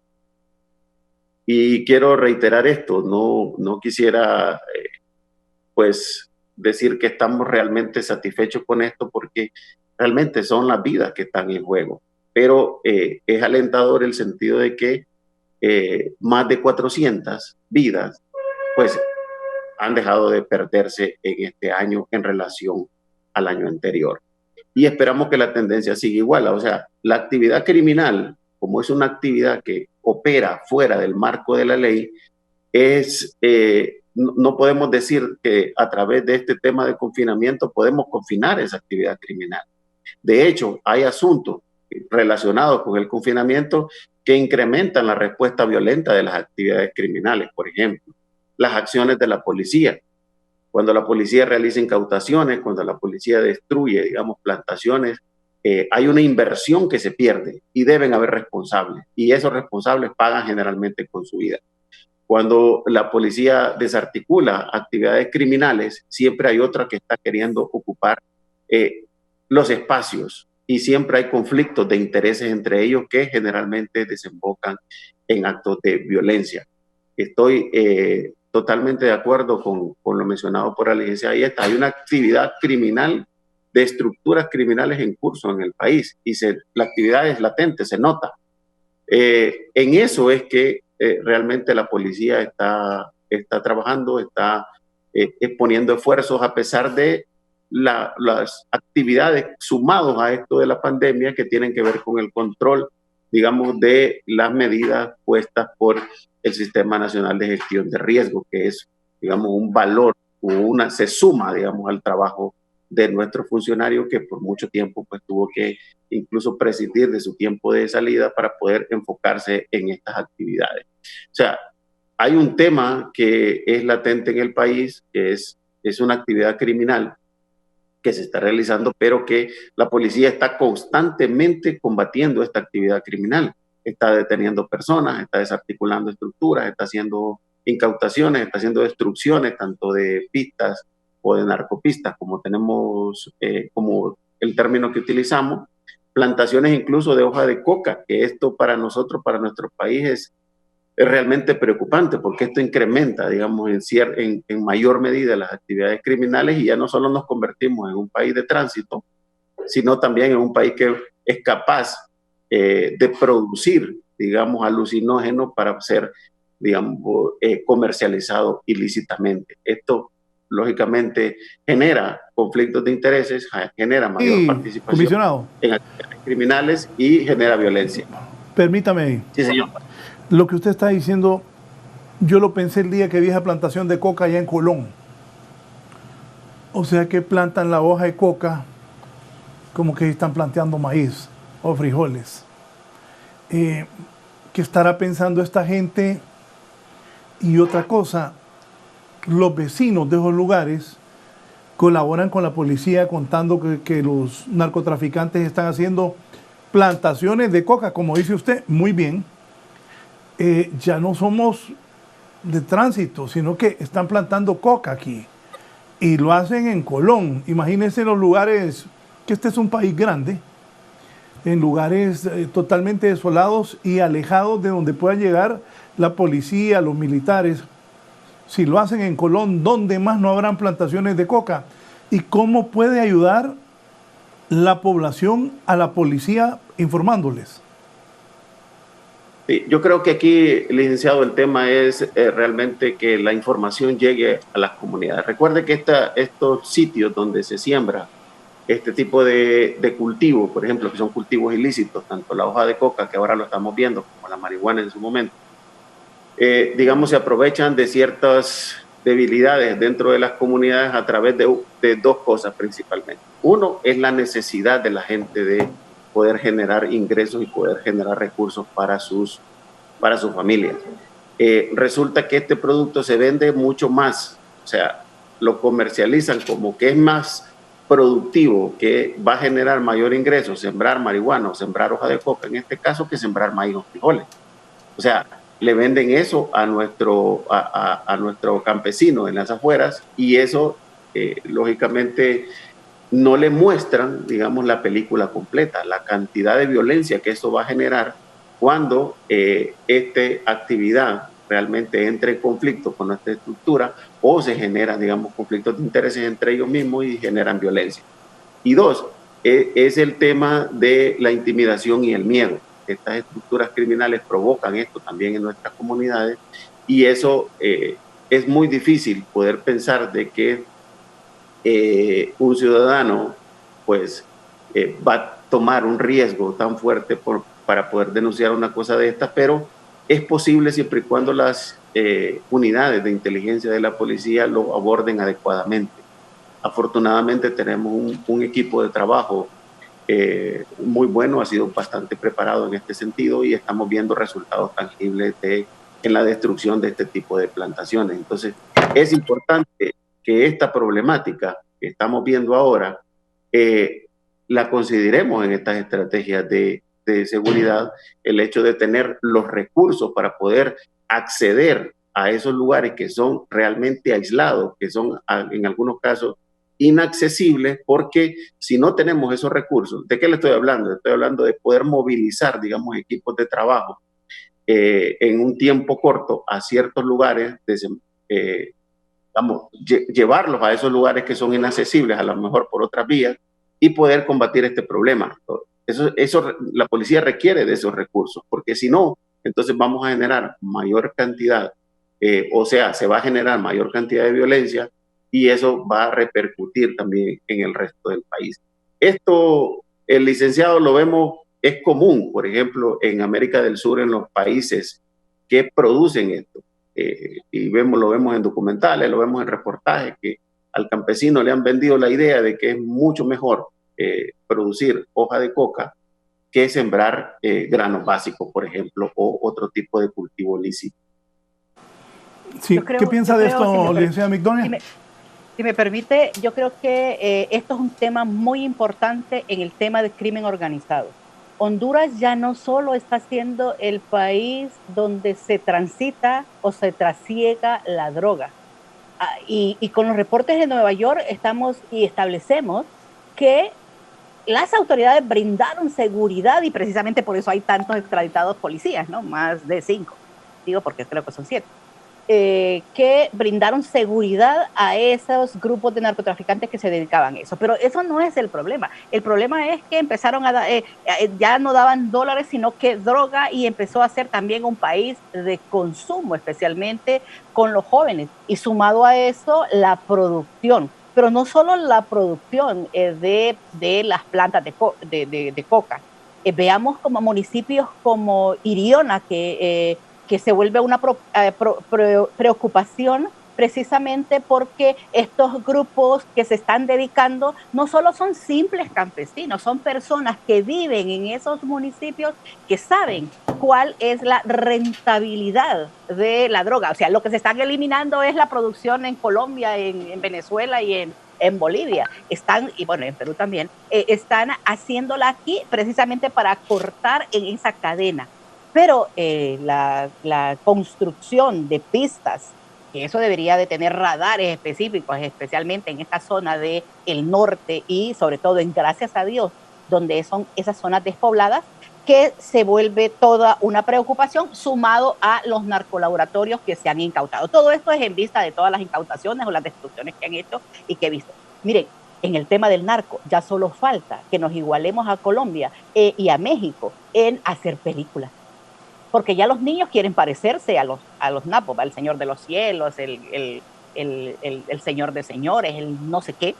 Y quiero reiterar esto, no quisiera pues decir que estamos realmente satisfechos con esto, porque realmente son las vidas que están en juego, pero es alentador el sentido de que más de 400 vidas pues han dejado de perderse en este año en relación al año anterior, y esperamos que la tendencia siga igual. O sea, la actividad criminal, como es una actividad que opera fuera del marco de la ley, no podemos decir que a través de este tema de confinamiento podemos confinar esa actividad criminal. De hecho, hay asuntos relacionados con el confinamiento que incrementan la respuesta violenta de las actividades criminales. Por ejemplo, las acciones de la policía. Cuando la policía realiza incautaciones, cuando la policía destruye, digamos, plantaciones, hay una inversión que se pierde y deben haber responsables, y esos responsables pagan generalmente con su vida. Cuando la policía desarticula actividades criminales, siempre hay otra que está queriendo ocupar los espacios, y siempre hay conflictos de intereses entre ellos que generalmente desembocan en actos de violencia. Estoy totalmente de acuerdo con lo mencionado por la licenciada Ayesta. Hay una actividad criminal, de estructuras criminales en curso en el país, y la actividad es latente, se nota. En eso es que realmente la policía está trabajando, está poniendo esfuerzos, a pesar de las actividades sumados a esto de la pandemia, que tienen que ver con el control, digamos, de las medidas puestas por el Sistema Nacional de Gestión de Riesgo, que es, digamos, un valor, se suma, digamos, al trabajo de nuestro funcionario, que por mucho tiempo pues tuvo que incluso prescindir de su tiempo de salida para poder enfocarse en estas actividades. O sea, hay un tema que es latente en el país, que es una actividad criminal que se está realizando, pero que la policía está constantemente combatiendo esta actividad criminal. Está deteniendo personas, está desarticulando estructuras, está haciendo incautaciones, está haciendo destrucciones tanto de pistas o de narcopistas, como tenemos, como el término que utilizamos, plantaciones incluso de hoja de coca, que esto para nosotros, para nuestro país es realmente preocupante, porque esto incrementa, digamos, en mayor medida las actividades criminales, y ya no solo nos convertimos en un país de tránsito, sino también en un país que es capaz de producir, digamos, alucinógenos para ser, digamos, comercializado ilícitamente. Esto lógicamente genera conflictos de intereses, genera mayor participación en actividades criminales y genera violencia. Permítame. Sí, señor. Lo que usted está diciendo, yo lo pensé el día que vi esa plantación de coca allá en Colón. O sea que plantan la hoja de coca como que están planteando maíz o frijoles. ¿Qué estará pensando esta gente? Y otra cosa, los vecinos de esos lugares colaboran con la policía contando que los narcotraficantes están haciendo plantaciones de coca, como dice usted, muy bien. Ya no somos de tránsito, sino que están plantando coca aquí y lo hacen en Colón. Imagínense los lugares, que este es un país grande, en lugares totalmente desolados y alejados de donde pueda llegar la policía, los militares. Si lo hacen en Colón, ¿dónde más no habrán plantaciones de coca? ¿Y cómo puede ayudar la población a la policía informándoles? Sí, yo creo que aquí, licenciado, el tema es realmente que la información llegue a las comunidades. Recuerde que estos sitios donde se siembra este tipo de cultivo, por ejemplo, que son cultivos ilícitos, tanto la hoja de coca, que ahora lo estamos viendo, como la marihuana en su momento, digamos, se aprovechan de ciertas debilidades dentro de las comunidades a través de dos cosas principalmente. Uno es la necesidad de la gente de poder generar ingresos y poder generar recursos para sus familias. Resulta que este producto se vende mucho más, o sea, lo comercializan como que es más productivo, que va a generar mayor ingreso, sembrar marihuana o sembrar hoja de coca, en este caso, que sembrar maíz o frijoles. O sea, le venden eso a nuestro campesino en las afueras, y eso, lógicamente, no le muestran, digamos, la película completa, la cantidad de violencia que eso va a generar cuando esta actividad realmente entre en conflicto con nuestra estructura, o se generan, digamos, conflictos de intereses entre ellos mismos y generan violencia. Y dos, es el tema de la intimidación y el miedo. Estas estructuras criminales provocan esto también en nuestras comunidades, y eso es muy difícil poder pensar de que un ciudadano pues va a tomar un riesgo tan fuerte para poder denunciar una cosa de estas, pero es posible siempre y cuando las unidades de inteligencia de la policía lo aborden adecuadamente. Afortunadamente tenemos un equipo de trabajo muy bueno, ha sido bastante preparado en este sentido, y estamos viendo resultados tangibles en la destrucción de este tipo de plantaciones. Entonces, es importante que esta problemática que estamos viendo ahora la consideremos en estas estrategias de seguridad, el hecho de tener los recursos para poder acceder a esos lugares que son realmente aislados, que son en algunos casos inaccesibles, porque si no tenemos esos recursos, ¿de qué le estoy hablando? Estoy hablando de poder movilizar, digamos, equipos de trabajo en un tiempo corto a ciertos lugares, llevarlos a esos lugares que son inaccesibles, a lo mejor por otras vías, y poder combatir este problema. Eso la policía requiere de esos recursos, porque si no, entonces vamos a generar mayor cantidad, o sea, se va a generar mayor cantidad de violencia, y eso va a repercutir también en el resto del país. Esto, el licenciado, lo vemos, es común, por ejemplo, en América del Sur, en los países que producen esto. Y lo vemos en documentales, lo vemos en reportajes, que al campesino le han vendido la idea de que es mucho mejor producir hoja de coca que sembrar granos básicos, por ejemplo, o otro tipo de cultivo lícito. Sí, ¿qué piensa de esto, licenciada Migdonia? Si me permite, yo creo que esto es un tema muy importante en el tema del crimen organizado. Honduras ya no solo está siendo el país donde se transita o se trasiega la droga. Y con los reportes de Nueva York establecemos que las autoridades brindaron seguridad, y precisamente por eso hay tantos extraditados policías, ¿no? Más de 5, digo porque creo que son 7. Que brindaron seguridad a esos grupos de narcotraficantes que se dedicaban a eso. Pero eso no es el problema. El problema es que empezaron ya no daban dólares, sino que droga, y empezó a ser también un país de consumo, especialmente con los jóvenes. Y sumado a eso, la producción. Pero no solo la producción de las plantas de coca. Veamos como municipios como Iriona, que se vuelve una preocupación, precisamente porque estos grupos que se están dedicando no solo son simples campesinos, son personas que viven en esos municipios, que saben cuál es la rentabilidad de la droga. O sea, lo que se están eliminando es la producción en Colombia, en Venezuela y en Bolivia. Y bueno, en Perú también, están haciéndola aquí precisamente para cortar en esa cadena. Pero la construcción de pistas, que eso debería de tener radares específicos, especialmente en esta zona del norte y sobre todo en Gracias a Dios, donde son esas zonas despobladas, que se vuelve toda una preocupación, sumado a los narcolaboratorios que se han incautado. Todo esto es en vista de todas las incautaciones o las destrucciones que han hecho y que he visto. Miren, en el tema del narco ya solo falta que nos igualemos a Colombia y a México en hacer películas. porque ya los niños quieren parecerse a los napos, el Señor de los Cielos, el Señor de Señores, el no sé qué,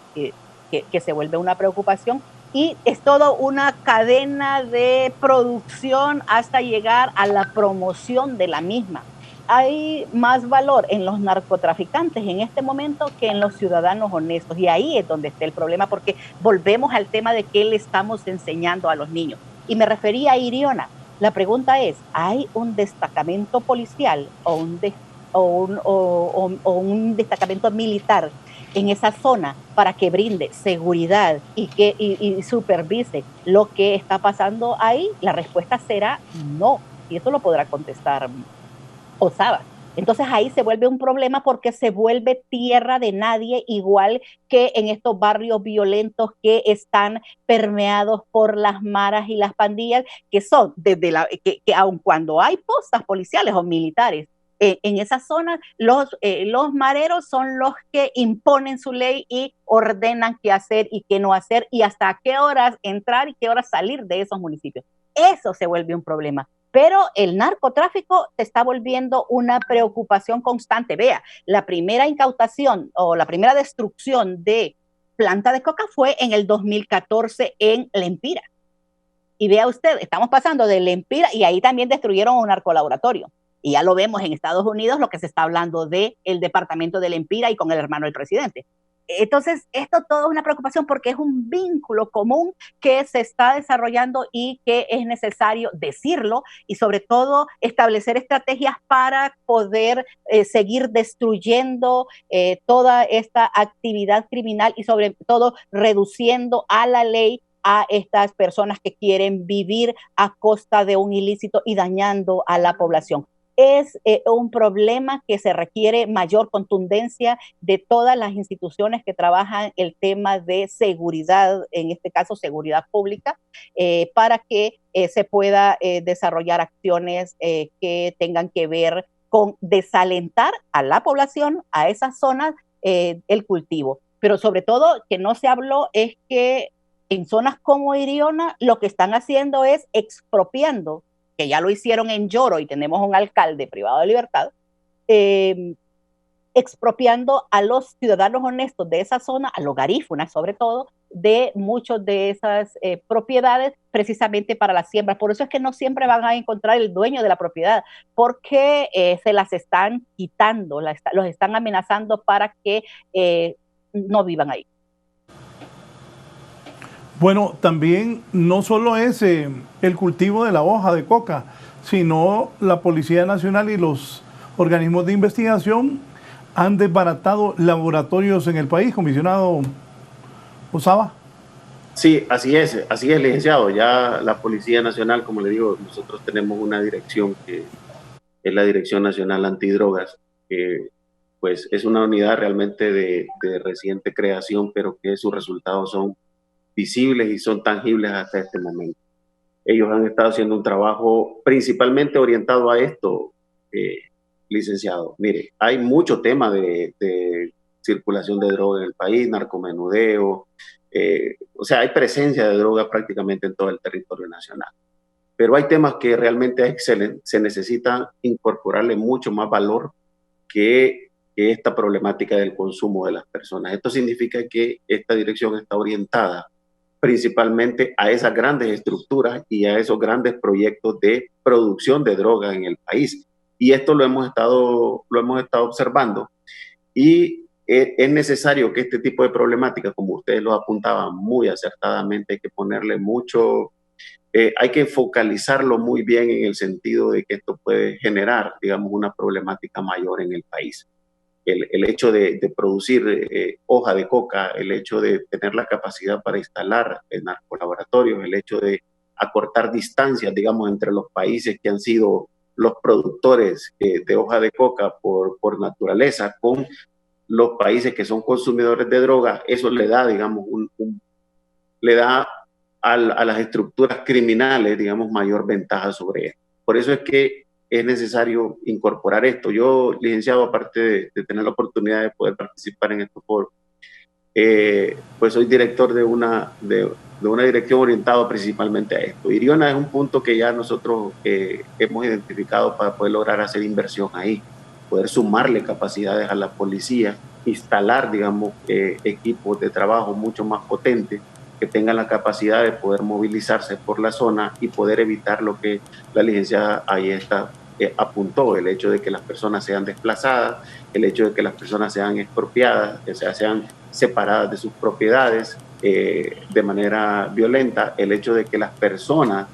que se vuelve una preocupación. Y es toda una cadena de producción hasta llegar a la promoción de la misma. Hay más valor en los narcotraficantes en este momento que en los ciudadanos honestos. Y ahí es donde está el problema, porque volvemos al tema de qué le estamos enseñando a los niños. Y me refería a Iriona. La pregunta es, ¿hay un destacamento policial o un destacamento militar en esa zona para que brinde seguridad y supervise lo que está pasando ahí? La respuesta será no, y eso lo podrá contestar Osaba. Entonces ahí se vuelve un problema porque se vuelve tierra de nadie, igual que en estos barrios violentos que están permeados por las maras y las pandillas, que son desde que aun cuando hay postas policiales o militares en esa zona, los mareros son los que imponen su ley y ordenan qué hacer y qué no hacer y hasta qué horas entrar y qué horas salir de esos municipios. Eso se vuelve un problema. Pero el narcotráfico se está volviendo una preocupación constante. Vea, la primera incautación o la primera destrucción de planta de coca fue en el 2014 en Lempira. Y vea usted, estamos pasando de Lempira y ahí también destruyeron un narcolaboratorio. Y ya lo vemos en Estados Unidos, lo que se está hablando del departamento de Lempira y con el hermano del presidente. Entonces, esto todo es una preocupación porque es un vínculo común que se está desarrollando y que es necesario decirlo y sobre todo establecer estrategias para poder seguir destruyendo toda esta actividad criminal y sobre todo reduciendo a la ley a estas personas que quieren vivir a costa de un ilícito y dañando a la población. Es un problema que se requiere mayor contundencia de todas las instituciones que trabajan el tema de seguridad, en este caso seguridad pública, para que se pueda desarrollar acciones que tengan que ver con desalentar a la población, a esas zonas, el cultivo. Pero sobre todo, que no se habló es que en zonas como Iriona lo que están haciendo es expropiando, que ya lo hicieron en Lloro y tenemos un alcalde privado de libertad, expropiando a los ciudadanos honestos de esa zona, a los garífunas sobre todo, de muchas de esas propiedades precisamente para la siembra. Por eso es que no siempre van a encontrar el dueño de la propiedad, porque se las están quitando, los están amenazando para que no vivan ahí. Bueno, también no solo es el cultivo de la hoja de coca, sino la Policía Nacional y los organismos de investigación han desbaratado laboratorios en el país, comisionado Osaba. Sí, así es, licenciado. Ya la Policía Nacional, como le digo, nosotros tenemos una dirección que es la Dirección Nacional Antidrogas, que pues es una unidad realmente de reciente creación, pero que sus resultados son visibles y son tangibles hasta este momento. Ellos han estado haciendo un trabajo principalmente orientado a esto, licenciado. Mire, hay mucho tema de circulación de droga en el país, narcomenudeo, o sea, hay presencia de droga prácticamente en todo el territorio nacional. Pero hay temas que realmente se necesita incorporarle mucho más valor que esta problemática del consumo de las personas. Esto significa que esta dirección está orientada principalmente a esas grandes estructuras y a esos grandes proyectos de producción de droga en el país. Y esto lo hemos estado observando. Y es necesario que este tipo de problemática, como ustedes lo apuntaban muy acertadamente, hay que ponerle mucho, hay que focalizarlo muy bien en el sentido de que esto puede generar, digamos, una problemática mayor en el país. El hecho de producir hoja de coca, el hecho de tener la capacidad para instalar narcolaboratorios, el hecho de acortar distancias, digamos, entre los países que han sido los productores de hoja de coca por naturaleza con los países que son consumidores de droga, eso le da, digamos, le da a las estructuras criminales, digamos, mayor ventaja sobre esto. Por eso es que es necesario incorporar esto. Yo, licenciado, aparte de tener la oportunidad de poder participar en estos foros, pues soy director de una dirección orientada principalmente a esto. Iriona es un punto que ya nosotros hemos identificado para poder lograr hacer inversión ahí, poder sumarle capacidades a la policía, instalar, digamos, equipos de trabajo mucho más potentes que tengan la capacidad de poder movilizarse por la zona y poder evitar lo que la licenciada ahí apuntó, el hecho de que las personas sean desplazadas, el hecho de que las personas sean expropiadas, que sean separadas de sus propiedades de manera violenta, el hecho de que las personas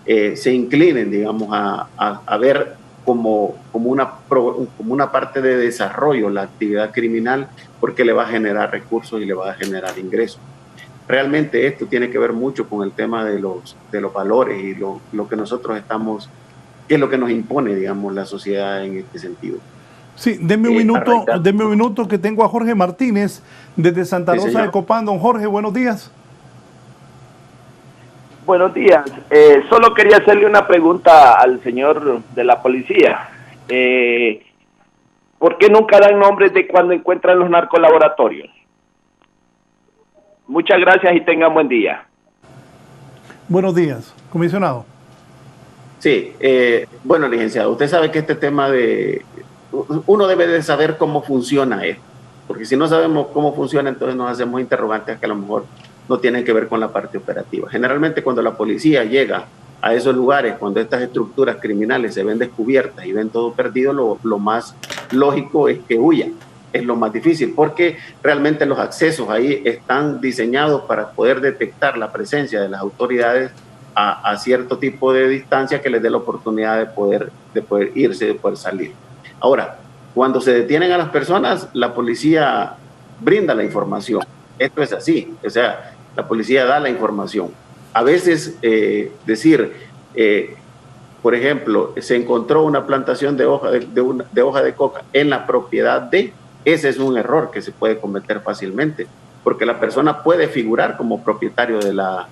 se inclinen, digamos, a ver como una parte de desarrollo la actividad criminal, porque le va a generar recursos y le va a generar ingresos. Realmente esto tiene que ver mucho con el tema de los valores y lo que nosotros estamos, que es lo que nos impone, digamos, la sociedad en este sentido. Sí, denme un minuto que tengo a Jorge Martínez desde Santa Rosa de Copán. Don Jorge, buenos días. Buenos días. Solo quería hacerle una pregunta al señor de la policía. ¿Por qué nunca dan nombres de cuando encuentran los narcolaboratorios? Muchas gracias y tengan buen día. Buenos días, comisionado. Sí, bueno, licenciado, usted sabe que este tema uno debe de saber cómo funciona esto, porque si no sabemos cómo funciona, entonces nos hacemos interrogantes que a lo mejor no tienen que ver con la parte operativa. Generalmente cuando la policía llega a esos lugares, cuando estas estructuras criminales se ven descubiertas y ven todo perdido, lo más lógico es que huyan. Es lo más difícil, porque realmente los accesos ahí están diseñados para poder detectar la presencia de las autoridades a cierto tipo de distancia que les dé la oportunidad de poder irse, de poder salir. Ahora, cuando se detienen a las personas, la policía brinda la información. Esto es así, o sea, la policía da la información. A veces por ejemplo, se encontró una plantación de hoja de coca en la propiedad de... Ese es un error que se puede cometer fácilmente, porque la persona puede figurar como propietario de la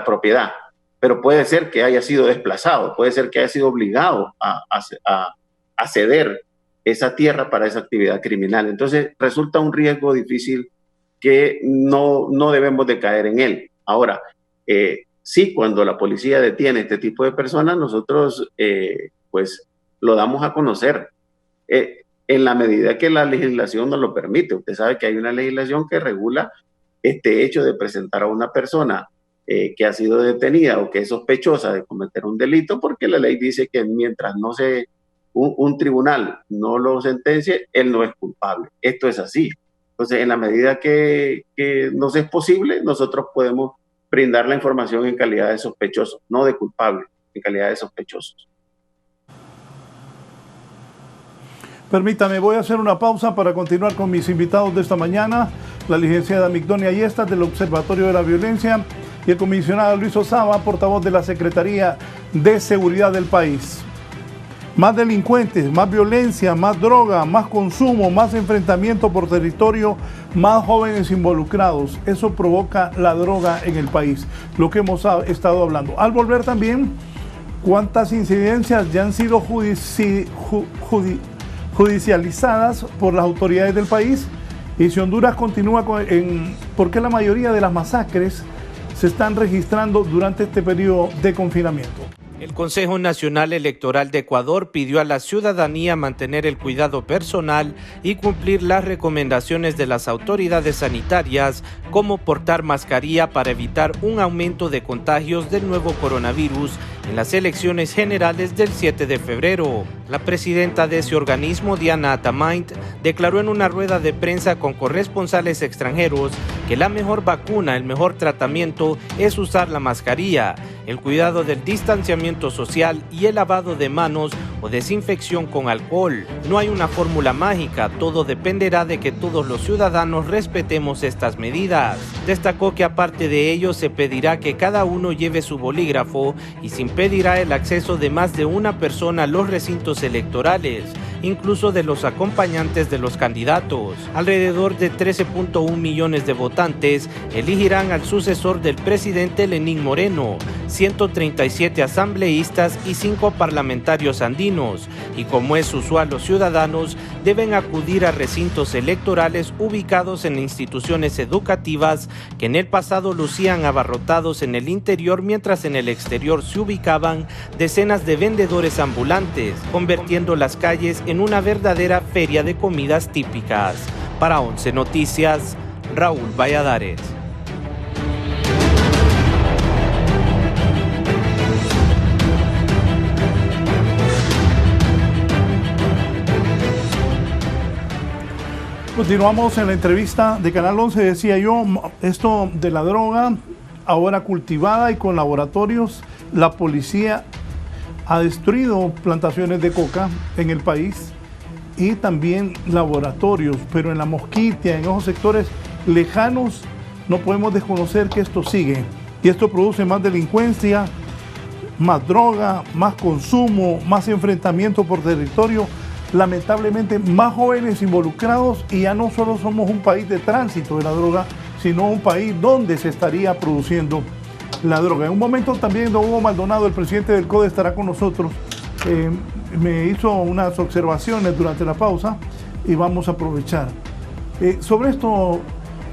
propiedad, pero puede ser que haya sido desplazado, puede ser que haya sido obligado a ceder esa tierra para esa actividad criminal. Entonces resulta un riesgo difícil que no debemos de caer en él. Ahora, sí, cuando la policía detiene este tipo de personas, nosotros pues lo damos a conocer. En la medida que la legislación nos lo permite. Usted sabe que hay una legislación que regula este hecho de presentar a una persona que ha sido detenida o que es sospechosa de cometer un delito, porque la ley dice que mientras un tribunal no lo sentencie, él no es culpable. Esto es así. Entonces, en la medida que nos es posible, nosotros podemos brindar la información en calidad de sospechoso, no de culpable, en calidad de sospechosos. Permítame, voy a hacer una pausa para continuar con mis invitados de esta mañana, la licenciada Migdonia Ayestas del Observatorio de la Violencia y el comisionado Luis Osaba, portavoz de la Secretaría de Seguridad del país. Más delincuentes, más violencia, más droga, más consumo, más enfrentamiento por territorio, más jóvenes involucrados. Eso provoca la droga en el país, lo que hemos estado hablando. Al volver también, ¿cuántas incidencias ya han sido judicializadas por las autoridades del país? Y si Honduras continúa ¿por qué la mayoría de las masacres se están registrando durante este periodo de confinamiento? El Consejo Nacional Electoral de Ecuador pidió a la ciudadanía mantener el cuidado personal y cumplir las recomendaciones de las autoridades sanitarias, como portar mascarilla para evitar un aumento de contagios del nuevo coronavirus en las elecciones generales del 7 de febrero. La presidenta de ese organismo, Diana Atamaint, declaró en una rueda de prensa con corresponsales extranjeros que la mejor vacuna, el mejor tratamiento es usar la mascarilla, el cuidado del distanciamiento social y el lavado de manos o desinfección con alcohol. No hay una fórmula mágica, todo dependerá de que todos los ciudadanos respetemos estas medidas. Destacó que aparte de ello se pedirá que cada uno lleve su bolígrafo y se impedirá el acceso de más de una persona a los recintos electorales. incluso de los acompañantes de los candidatos. Alrededor de 13.1 millones de votantes elegirán al sucesor del presidente Lenín Moreno, 137 asambleístas y 5 parlamentarios andinos, y como es usual, los ciudadanos deben acudir a recintos electorales ubicados en instituciones educativas que en el pasado lucían abarrotados en el interior, mientras en el exterior se ubicaban decenas de vendedores ambulantes, convirtiendo las calles en una verdadera feria de comidas típicas. Para 11 Noticias, Raúl Valladares. Continuamos en la entrevista de Canal 11. Decía yo, esto de la droga, ahora cultivada y con laboratorios, la policía ha destruido plantaciones de coca en el país y también laboratorios, pero en La Mosquitia, en esos sectores lejanos, no podemos desconocer que esto sigue. Y esto produce más delincuencia, más droga, más consumo, más enfrentamiento por territorio, lamentablemente más jóvenes involucrados, y ya no solo somos un país de tránsito de la droga, sino un país donde se estaría produciendo la droga. En un momento también don Hugo Maldonado, el presidente del CODE, estará con nosotros. Me hizo unas observaciones durante la pausa y vamos a aprovechar. Sobre esto,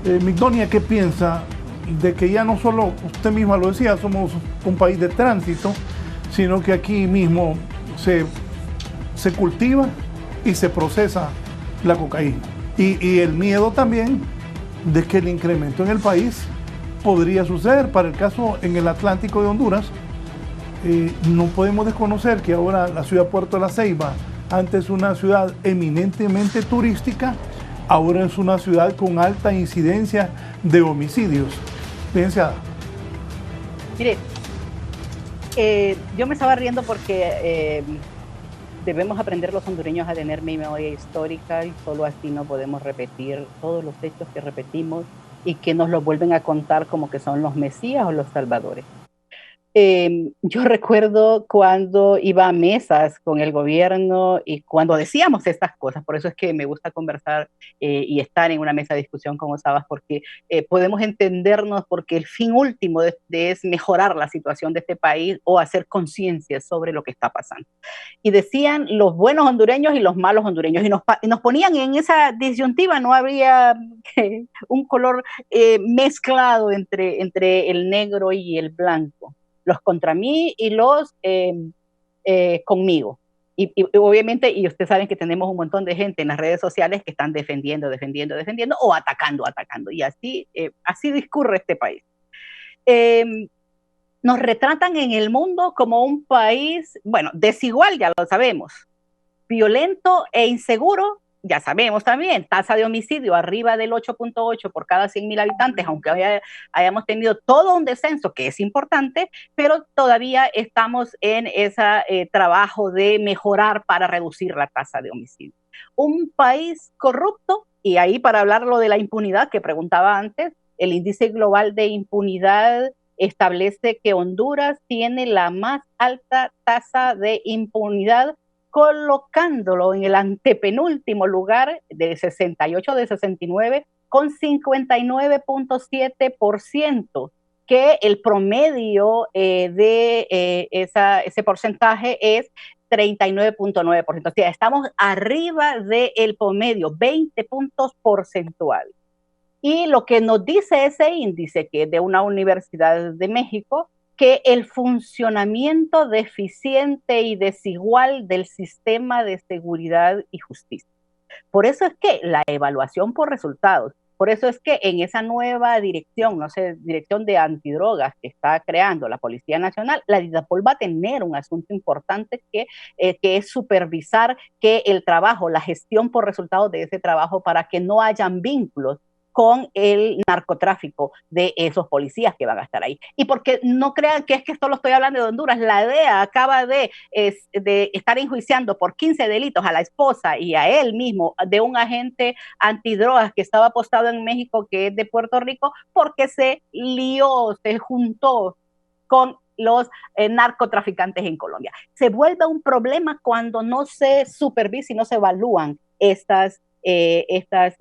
Migdonia, ¿qué piensa de que ya no solo, usted misma lo decía, somos un país de tránsito, sino que aquí mismo se cultiva y se procesa la cocaína? Y el miedo también de que el incremento en el país podría suceder. Para el caso en el Atlántico de Honduras, no podemos desconocer que ahora la ciudad de Puerto La Ceiba, antes una ciudad eminentemente turística, ahora es una ciudad con alta incidencia de homicidios. Licenciada. Mire, yo me estaba riendo porque debemos aprender los hondureños a tener memoria histórica, y solo así no podemos repetir todos los hechos que repetimos y que nos los vuelven a contar como que son los mesías o los salvadores. Yo recuerdo cuando iba a mesas con el gobierno y cuando decíamos estas cosas. Por eso es que me gusta conversar y estar en una mesa de discusión como Sabas, porque podemos entendernos, porque el fin último es mejorar la situación de este país o hacer conciencia sobre lo que está pasando. Y decían los buenos hondureños y los malos hondureños, y nos ponían en esa disyuntiva. No había un color mezclado entre el negro y el blanco, los contra mí y los conmigo. Y obviamente, y ustedes saben que tenemos un montón de gente en las redes sociales que están defendiendo o atacando. Y así discurre este país. Nos retratan en el mundo como un país, bueno, desigual, ya lo sabemos, violento e inseguro, ya sabemos también, tasa de homicidio arriba del 8.8 por cada 100.000 habitantes, aunque hayamos tenido todo un descenso, que es importante, pero todavía estamos en ese trabajo de mejorar para reducir la tasa de homicidio. Un país corrupto, y ahí para hablarlo de la impunidad que preguntaba antes, el índice global de impunidad establece que Honduras tiene la más alta tasa de impunidad, colocándolo en el antepenúltimo lugar de 68 de 69 con 59.7%, que el promedio de ese porcentaje es 39.9%. O sea, estamos arriba del promedio, 20 puntos porcentuales. Y lo que nos dice ese índice, que es de una universidad de México, que el funcionamiento deficiente y desigual del sistema de seguridad y justicia. Por eso es que la evaluación por resultados, por eso es que en esa nueva dirección, dirección de antidrogas que está creando la Policía Nacional, la DIDAPOL va a tener un asunto importante que es supervisar que el trabajo, la gestión por resultados de ese trabajo, para que no hayan vínculos con el narcotráfico de esos policías que van a estar ahí. Y porque no crean que es que esto lo estoy hablando de Honduras, la DEA acaba de estar enjuiciando por 15 delitos a la esposa y a él mismo de un agente antidrogas que estaba apostado en México, que es de Puerto Rico, porque se lió, se juntó con los narcotraficantes en Colombia. Se vuelve un problema cuando no se supervisa y no se evalúan estas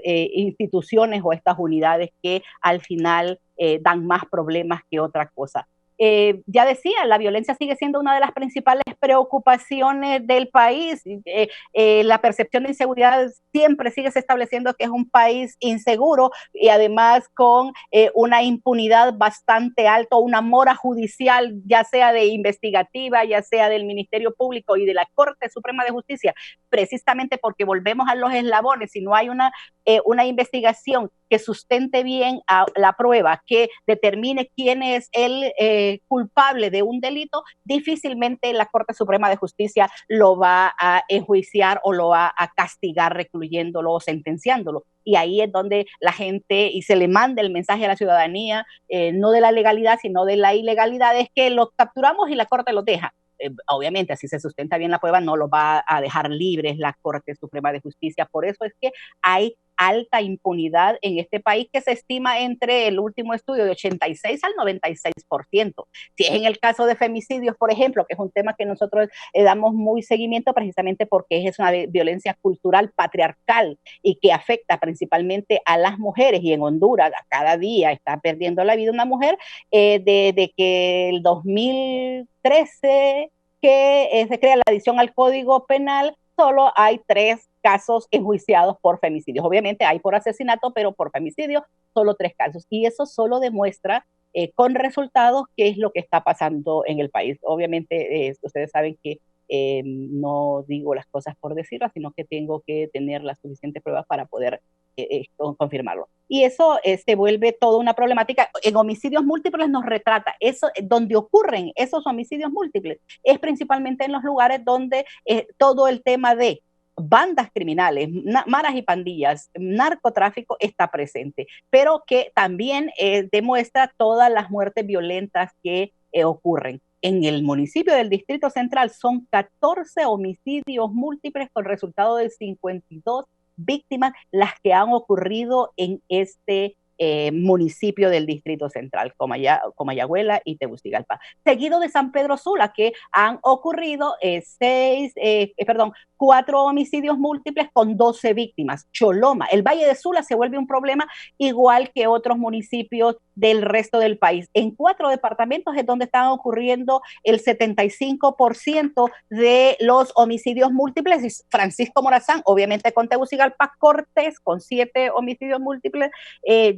instituciones o estas unidades que al final dan más problemas que otra cosa. Ya decía, la violencia sigue siendo una de las principales preocupaciones del país. La percepción de inseguridad siempre sigue se estableciendo que es un país inseguro y además con una impunidad bastante alta, una mora judicial, ya sea de investigativa, ya sea del Ministerio Público y de la Corte Suprema de Justicia, precisamente porque volvemos a los eslabones. Si no hay una investigación que sustente bien a la prueba, que determine quién es el culpable de un delito, difícilmente la Corte Suprema de Justicia lo va a enjuiciar o lo va a castigar recluyéndolo o sentenciándolo. Y ahí es donde la gente, y se le manda el mensaje a la ciudadanía, no de la legalidad, sino de la ilegalidad, es que los capturamos y la Corte los deja. Obviamente, así se sustenta bien la prueba, no los va a dejar libres la Corte Suprema de Justicia. Por eso es que hay alta impunidad en este país, que se estima entre el último estudio de 86 al 96%. Si es en el caso de femicidios, por ejemplo, que es un tema que nosotros damos muy seguimiento precisamente porque es una violencia cultural patriarcal y que afecta principalmente a las mujeres, y en Honduras a cada día está perdiendo la vida una mujer, desde que el 2013 que se crea la adición al Código Penal, solo hay 3 casos enjuiciados por femicidios. Obviamente hay por asesinato, pero por femicidio solo 3 casos. Y eso solo demuestra con resultados qué es lo que está pasando en el país. Obviamente ustedes saben que no digo las cosas por decirlas, sino que tengo que tener las suficientes pruebas para poder confirmarlo. Y eso se vuelve toda una problemática. En homicidios múltiples nos retrata eso, donde ocurren esos homicidios múltiples es principalmente en los lugares donde todo el tema de bandas criminales, maras y pandillas, narcotráfico está presente, pero que también demuestra todas las muertes violentas que ocurren. En el municipio del Distrito Central son 14 homicidios múltiples con resultado de 52 víctimas las que han ocurrido en este municipio del Distrito Central, Comayagüela y Tegucigalpa, seguido de San Pedro Sula, que han ocurrido 4 homicidios múltiples con 12 víctimas. Choloma, el Valle de Sula se vuelve un problema igual que otros municipios del resto del país. En 4 departamentos es donde están ocurriendo el 75% de los homicidios múltiples. Y Francisco Morazán, obviamente con Tegucigalpa, Cortés con 7 homicidios múltiples,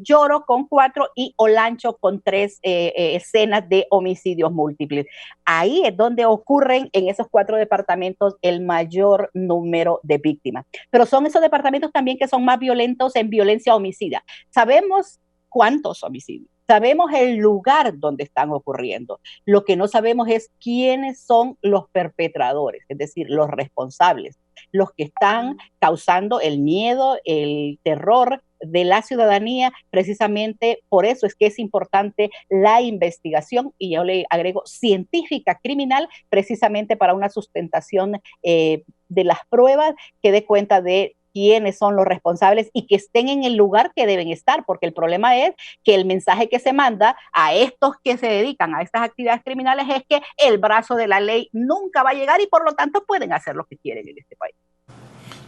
Lloro con 4 y Olancho con 3 escenas de homicidios múltiples. Ahí es donde ocurren en esos 4 departamentos el mayor número de víctimas. Pero son esos departamentos también que son más violentos en violencia homicida. Sabemos cuántos homicidios, sabemos el lugar donde están ocurriendo. Lo que no sabemos es quiénes son los perpetradores, es decir, los responsables, los que están causando el miedo, el terror de la ciudadanía. Precisamente por eso es que es importante la investigación, y yo le agrego científica criminal, precisamente para una sustentación de las pruebas que dé cuenta de quiénes son los responsables y que estén en el lugar que deben estar, porque el problema es que el mensaje que se manda a estos que se dedican a estas actividades criminales es que el brazo de la ley nunca va a llegar y por lo tanto pueden hacer lo que quieren en este país.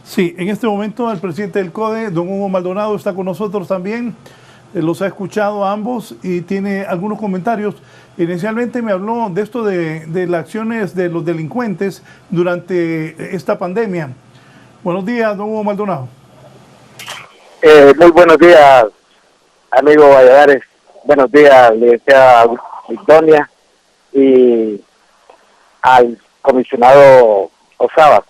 Sí, en este momento el presidente del CODE, don Hugo Maldonado, está con nosotros también. Los ha escuchado a ambos y tiene algunos comentarios. Inicialmente me habló de esto de las acciones de los delincuentes durante esta pandemia. Buenos días, don Hugo Maldonado. Muy buenos días, amigo Valladares. Buenos días, licenciada Victoria y al comisionado Osaba.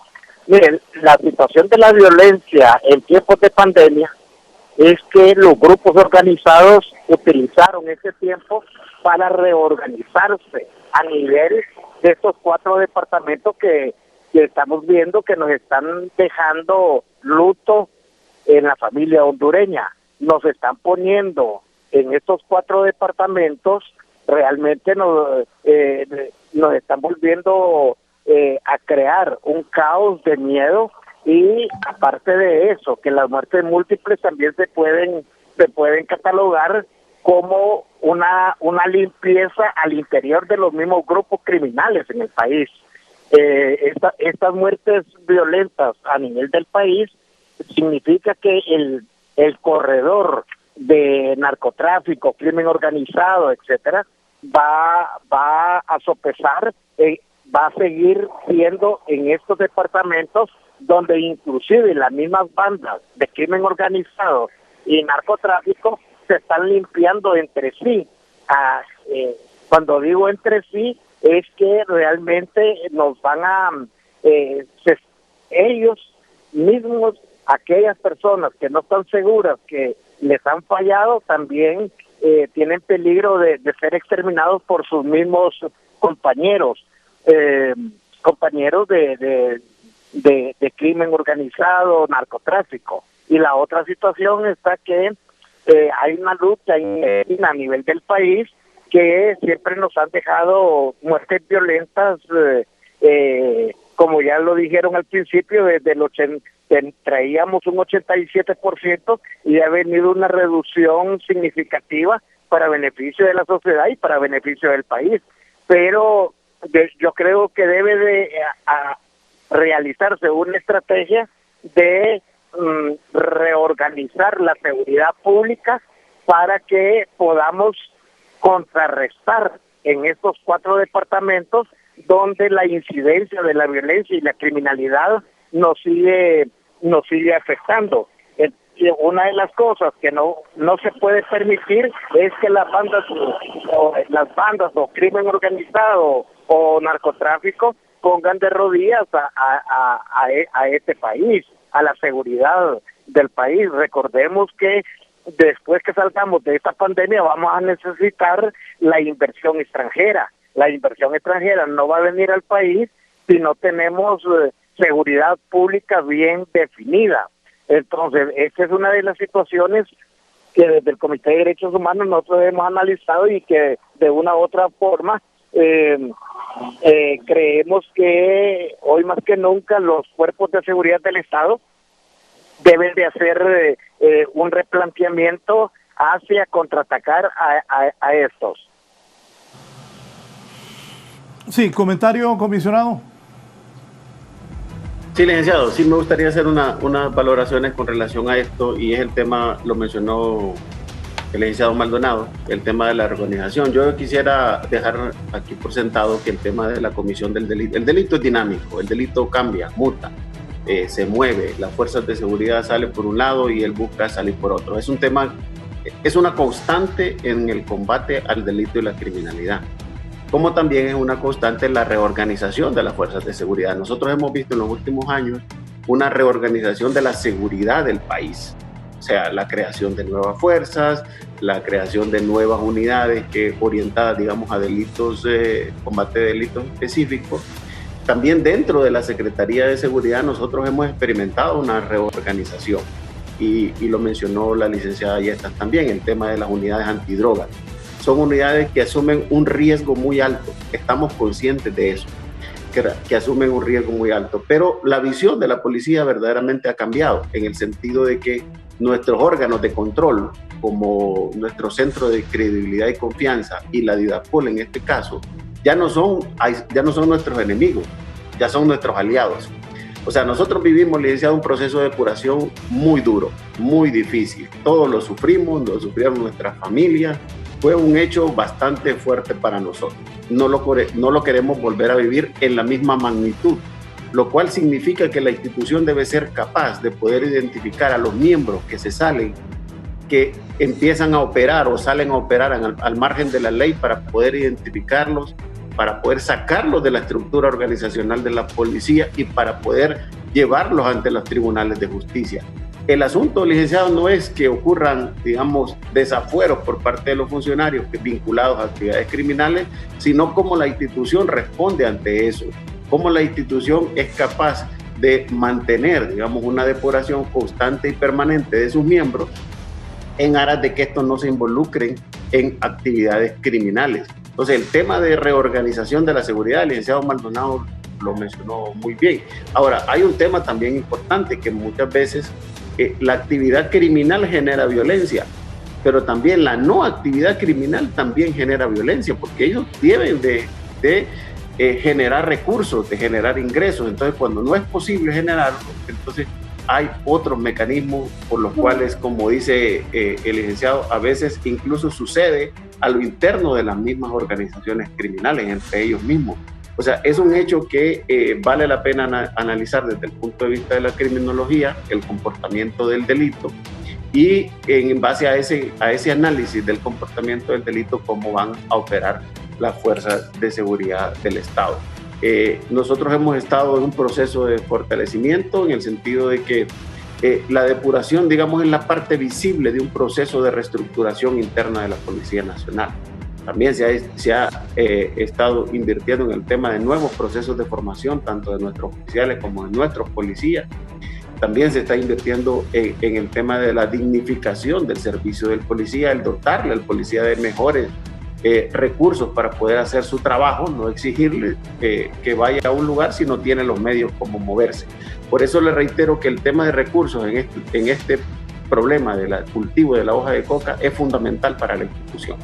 Miren, la situación de la violencia en tiempos de pandemia es que los grupos organizados utilizaron ese tiempo para reorganizarse a nivel de estos 4 departamentos que estamos viendo que nos están dejando luto en la familia hondureña. Nos están poniendo en estos 4 departamentos, realmente nos están volviendo a crear un caos de miedo, y aparte de eso, que las muertes múltiples también se pueden catalogar como una limpieza al interior de los mismos grupos criminales en el país. Estas muertes violentas a nivel del país significa que el corredor de narcotráfico, crimen organizado, etcétera, va a sopesar, va a seguir siendo en estos departamentos donde inclusive las mismas bandas de crimen organizado y narcotráfico se están limpiando entre sí. Cuando digo entre sí, es que realmente nos van a, ellos mismos, aquellas personas que no están seguras que les han fallado, también tienen peligro de ser exterminados por sus mismos compañeros, compañeros de crimen organizado, narcotráfico. Y la otra situación está que hay una lucha a nivel del país que siempre nos han dejado muertes violentas, como ya lo dijeron al principio, desde traíamos un 87% y ha venido una reducción significativa para beneficio de la sociedad y para beneficio del país. Pero yo creo que debe de realizarse una estrategia de reorganizar la seguridad pública para que podamos contrarrestar en estos 4 departamentos donde la incidencia de la violencia y la criminalidad nos sigue afectando. Una de las cosas que no se puede permitir es que las bandas o crimen organizado o narcotráfico pongan de rodillas a este país, a la seguridad del país. Recordemos que después que salgamos de esta pandemia vamos a necesitar la inversión extranjera. La inversión extranjera no va a venir al país si no tenemos seguridad pública bien definida. Entonces, esta es una de las situaciones que desde el Comité de Derechos Humanos nosotros hemos analizado y que de una u otra forma creemos que hoy más que nunca los cuerpos de seguridad del Estado deben de hacer un replanteamiento hacia contraatacar a estos. Sí, comentario, comisionado. Sí, licenciado, sí me gustaría hacer unas valoraciones con relación a esto, y es el tema, lo mencionó el licenciado Maldonado, el tema de la reorganización. Yo quisiera dejar aquí por sentado que el tema de la comisión del delito, el delito es dinámico, el delito cambia, muta, se mueve, las fuerzas de seguridad salen por un lado y él busca salir por otro. Es un tema, es una constante en el combate al delito y la criminalidad, como también es una constante la reorganización de las fuerzas de seguridad. Nosotros hemos visto en los últimos años una reorganización de la seguridad del país, o sea, la creación de nuevas fuerzas, la creación de nuevas unidades orientadas, digamos, a delitos, combate de delitos específicos. También dentro de la Secretaría de Seguridad nosotros hemos experimentado una reorganización, y lo mencionó la licenciada Yestas también, el tema de las unidades antidrogas. Son unidades que asumen un riesgo muy alto, estamos conscientes de eso, que asumen un riesgo muy alto, pero la visión de la policía verdaderamente ha cambiado, en el sentido de que nuestros órganos de control, como nuestro centro de credibilidad y confianza y la DIDAPOL en este caso, ya no son nuestros enemigos, ya son nuestros aliados. O sea, nosotros vivimos, licenciado, un proceso de depuración muy duro, muy difícil. Todos lo sufrimos, lo sufrieron nuestras familias. Fue un hecho bastante fuerte para nosotros. No lo queremos volver a vivir en la misma magnitud, lo cual significa que la institución debe ser capaz de poder identificar a los miembros que se salen, que empiezan a operar o salen a operar al margen de la ley, para poder identificarlos, para poder sacarlos de la estructura organizacional de la policía y para poder llevarlos ante los tribunales de justicia. El asunto, licenciado, no es que ocurran, digamos, desafueros por parte de los funcionarios vinculados a actividades criminales, sino cómo la institución responde ante eso, cómo la institución es capaz de mantener, digamos, una depuración constante y permanente de sus miembros en aras de que estos no se involucren en actividades criminales. Entonces, el tema de reorganización de la seguridad, el licenciado Maldonado lo mencionó muy bien. Ahora, hay un tema también importante, que muchas veces la actividad criminal genera violencia, pero también la no actividad criminal también genera violencia, porque ellos deben de generar recursos, de generar ingresos. Entonces, cuando no es posible generarlo, entonces hay otros mecanismos por los cuales, como dice el licenciado, a veces incluso sucede a lo interno de las mismas organizaciones criminales, entre ellos mismos. O sea, es un hecho que vale la pena analizar desde el punto de vista de la criminología, el comportamiento del delito, y en base a ese análisis del comportamiento del delito, cómo van a operar las fuerzas de seguridad del Estado. Nosotros hemos estado en un proceso de fortalecimiento en el sentido de que la depuración, digamos, es la parte visible de un proceso de reestructuración interna de la Policía Nacional. También se ha estado invirtiendo en el tema de nuevos procesos de formación, tanto de nuestros oficiales como de nuestros policías. También se está invirtiendo en el tema de la dignificación del servicio del policía, el dotarle al policía de mejores recursos para poder hacer su trabajo, no exigirle que vaya a un lugar si no tiene los medios como moverse. Por eso le reitero que el tema de recursos en este problema del cultivo de la hoja de coca es fundamental para la institución.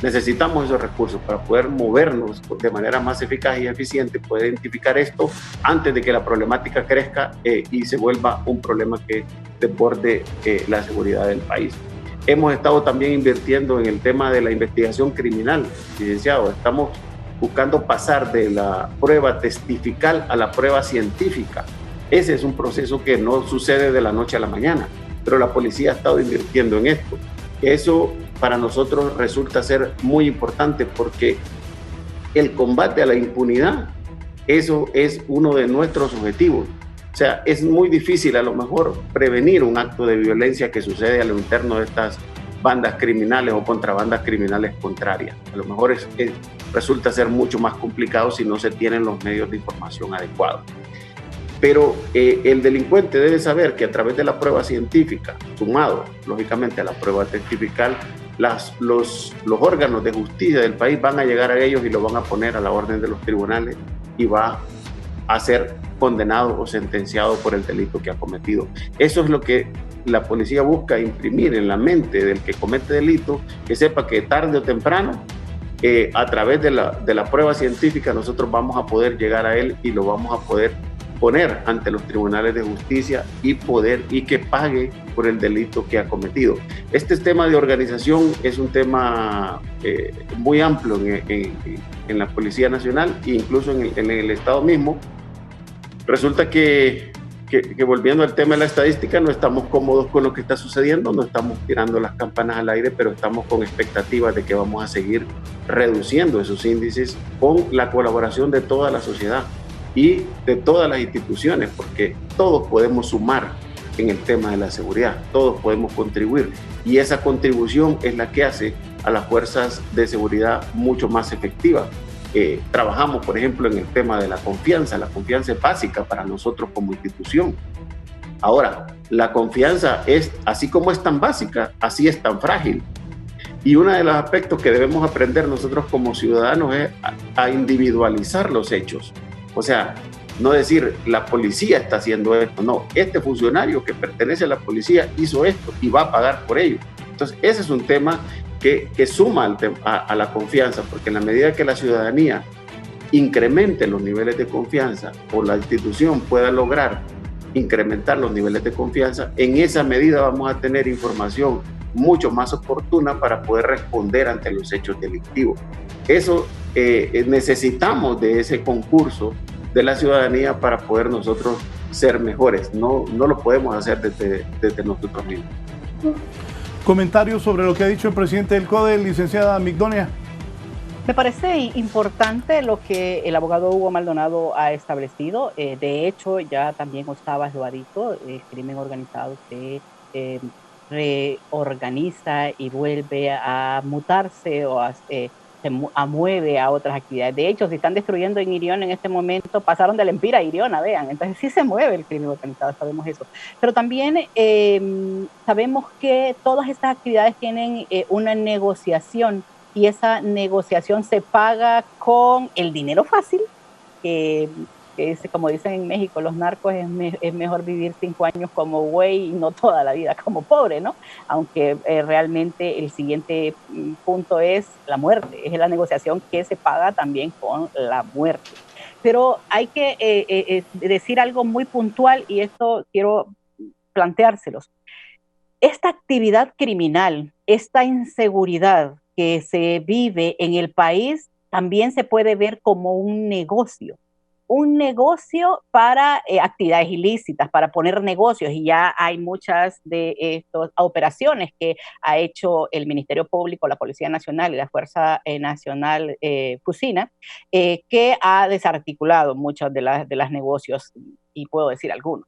Necesitamos esos recursos para poder movernos de manera más eficaz y eficiente, poder identificar esto antes de que la problemática crezca y se vuelva un problema que desborde la seguridad del país. Hemos estado también invirtiendo en el tema de la investigación criminal, licenciado. Estamos buscando pasar de la prueba testifical a la prueba científica. Ese es un proceso que no sucede de la noche a la mañana, pero la policía ha estado invirtiendo en esto. Eso para nosotros resulta ser muy importante porque el combate a la impunidad, eso es uno de nuestros objetivos. O sea, es muy difícil a lo mejor prevenir un acto de violencia que sucede a lo interno de estas bandas criminales o contrabandas criminales contrarias. A lo mejor resulta ser mucho más complicado si no se tienen los medios de información adecuados. Pero el delincuente debe saber que a través de la prueba científica, sumado lógicamente a la prueba testifical, los órganos de justicia del país van a llegar a ellos y lo van a poner a la orden de los tribunales y va a ser condenado o sentenciado por el delito que ha cometido. Eso es lo que la policía busca imprimir en la mente del que comete delito, que sepa que tarde o temprano, a través de la prueba científica, nosotros vamos a poder llegar a él y lo vamos a poder poner ante los tribunales de justicia y que pague por el delito que ha cometido. Este tema de organización es un tema muy amplio en la Policía Nacional e incluso en el Estado mismo. Resulta que volviendo al tema de la estadística, no estamos cómodos con lo que está sucediendo, no estamos tirando las campanas al aire, pero estamos con expectativas de que vamos a seguir reduciendo esos índices con la colaboración de toda la sociedad y de todas las instituciones, porque todos podemos sumar en el tema de la seguridad, todos podemos contribuir y esa contribución es la que hace a las fuerzas de seguridad mucho más efectivas. Trabajamos, por ejemplo, en el tema de la confianza. La confianza es básica para nosotros como institución. Ahora, la confianza es, así como es tan básica, así es tan frágil. Y uno de los aspectos que debemos aprender nosotros como ciudadanos es a individualizar los hechos. O sea, no decir, la policía está haciendo esto. No, este funcionario que pertenece a la policía hizo esto y va a pagar por ello. Entonces, ese es un tema que suma a la confianza, porque en la medida que la ciudadanía incremente los niveles de confianza o la institución pueda lograr incrementar los niveles de confianza, en esa medida vamos a tener información mucho más oportuna para poder responder ante los hechos delictivos. Eso necesitamos de ese concurso de la ciudadanía para poder nosotros ser mejores. No lo podemos hacer desde nosotros mismos. Comentarios sobre lo que ha dicho el presidente del CODE, licenciada Migdonia. Me parece importante lo que el abogado Hugo Maldonado ha establecido. De hecho, ya también Osabas lo ha dicho, el crimen organizado se reorganiza y vuelve a mutarse o se mueve a otras actividades. De hecho, si están destruyendo en Irión en este momento, pasaron de Lempira a Iriona, vean. Entonces sí se mueve el crimen organizado, sabemos eso. Pero también sabemos que todas estas actividades tienen una negociación y esa negociación se paga con el dinero fácil que que es, como dicen en México, los narcos es mejor vivir 5 años como güey y no toda la vida como pobre, ¿no? Aunque realmente el siguiente punto es la muerte, es la negociación que se paga también con la muerte. Pero hay que decir algo muy puntual y esto quiero planteárselos. Esta actividad criminal, esta inseguridad que se vive en el país, también se puede ver como un negocio para actividades ilícitas, para poner negocios, y ya hay muchas de estas operaciones que ha hecho el Ministerio Público, la Policía Nacional y la Fuerza Nacional Fusina, que ha desarticulado muchos de las negocios, y puedo decir algunos.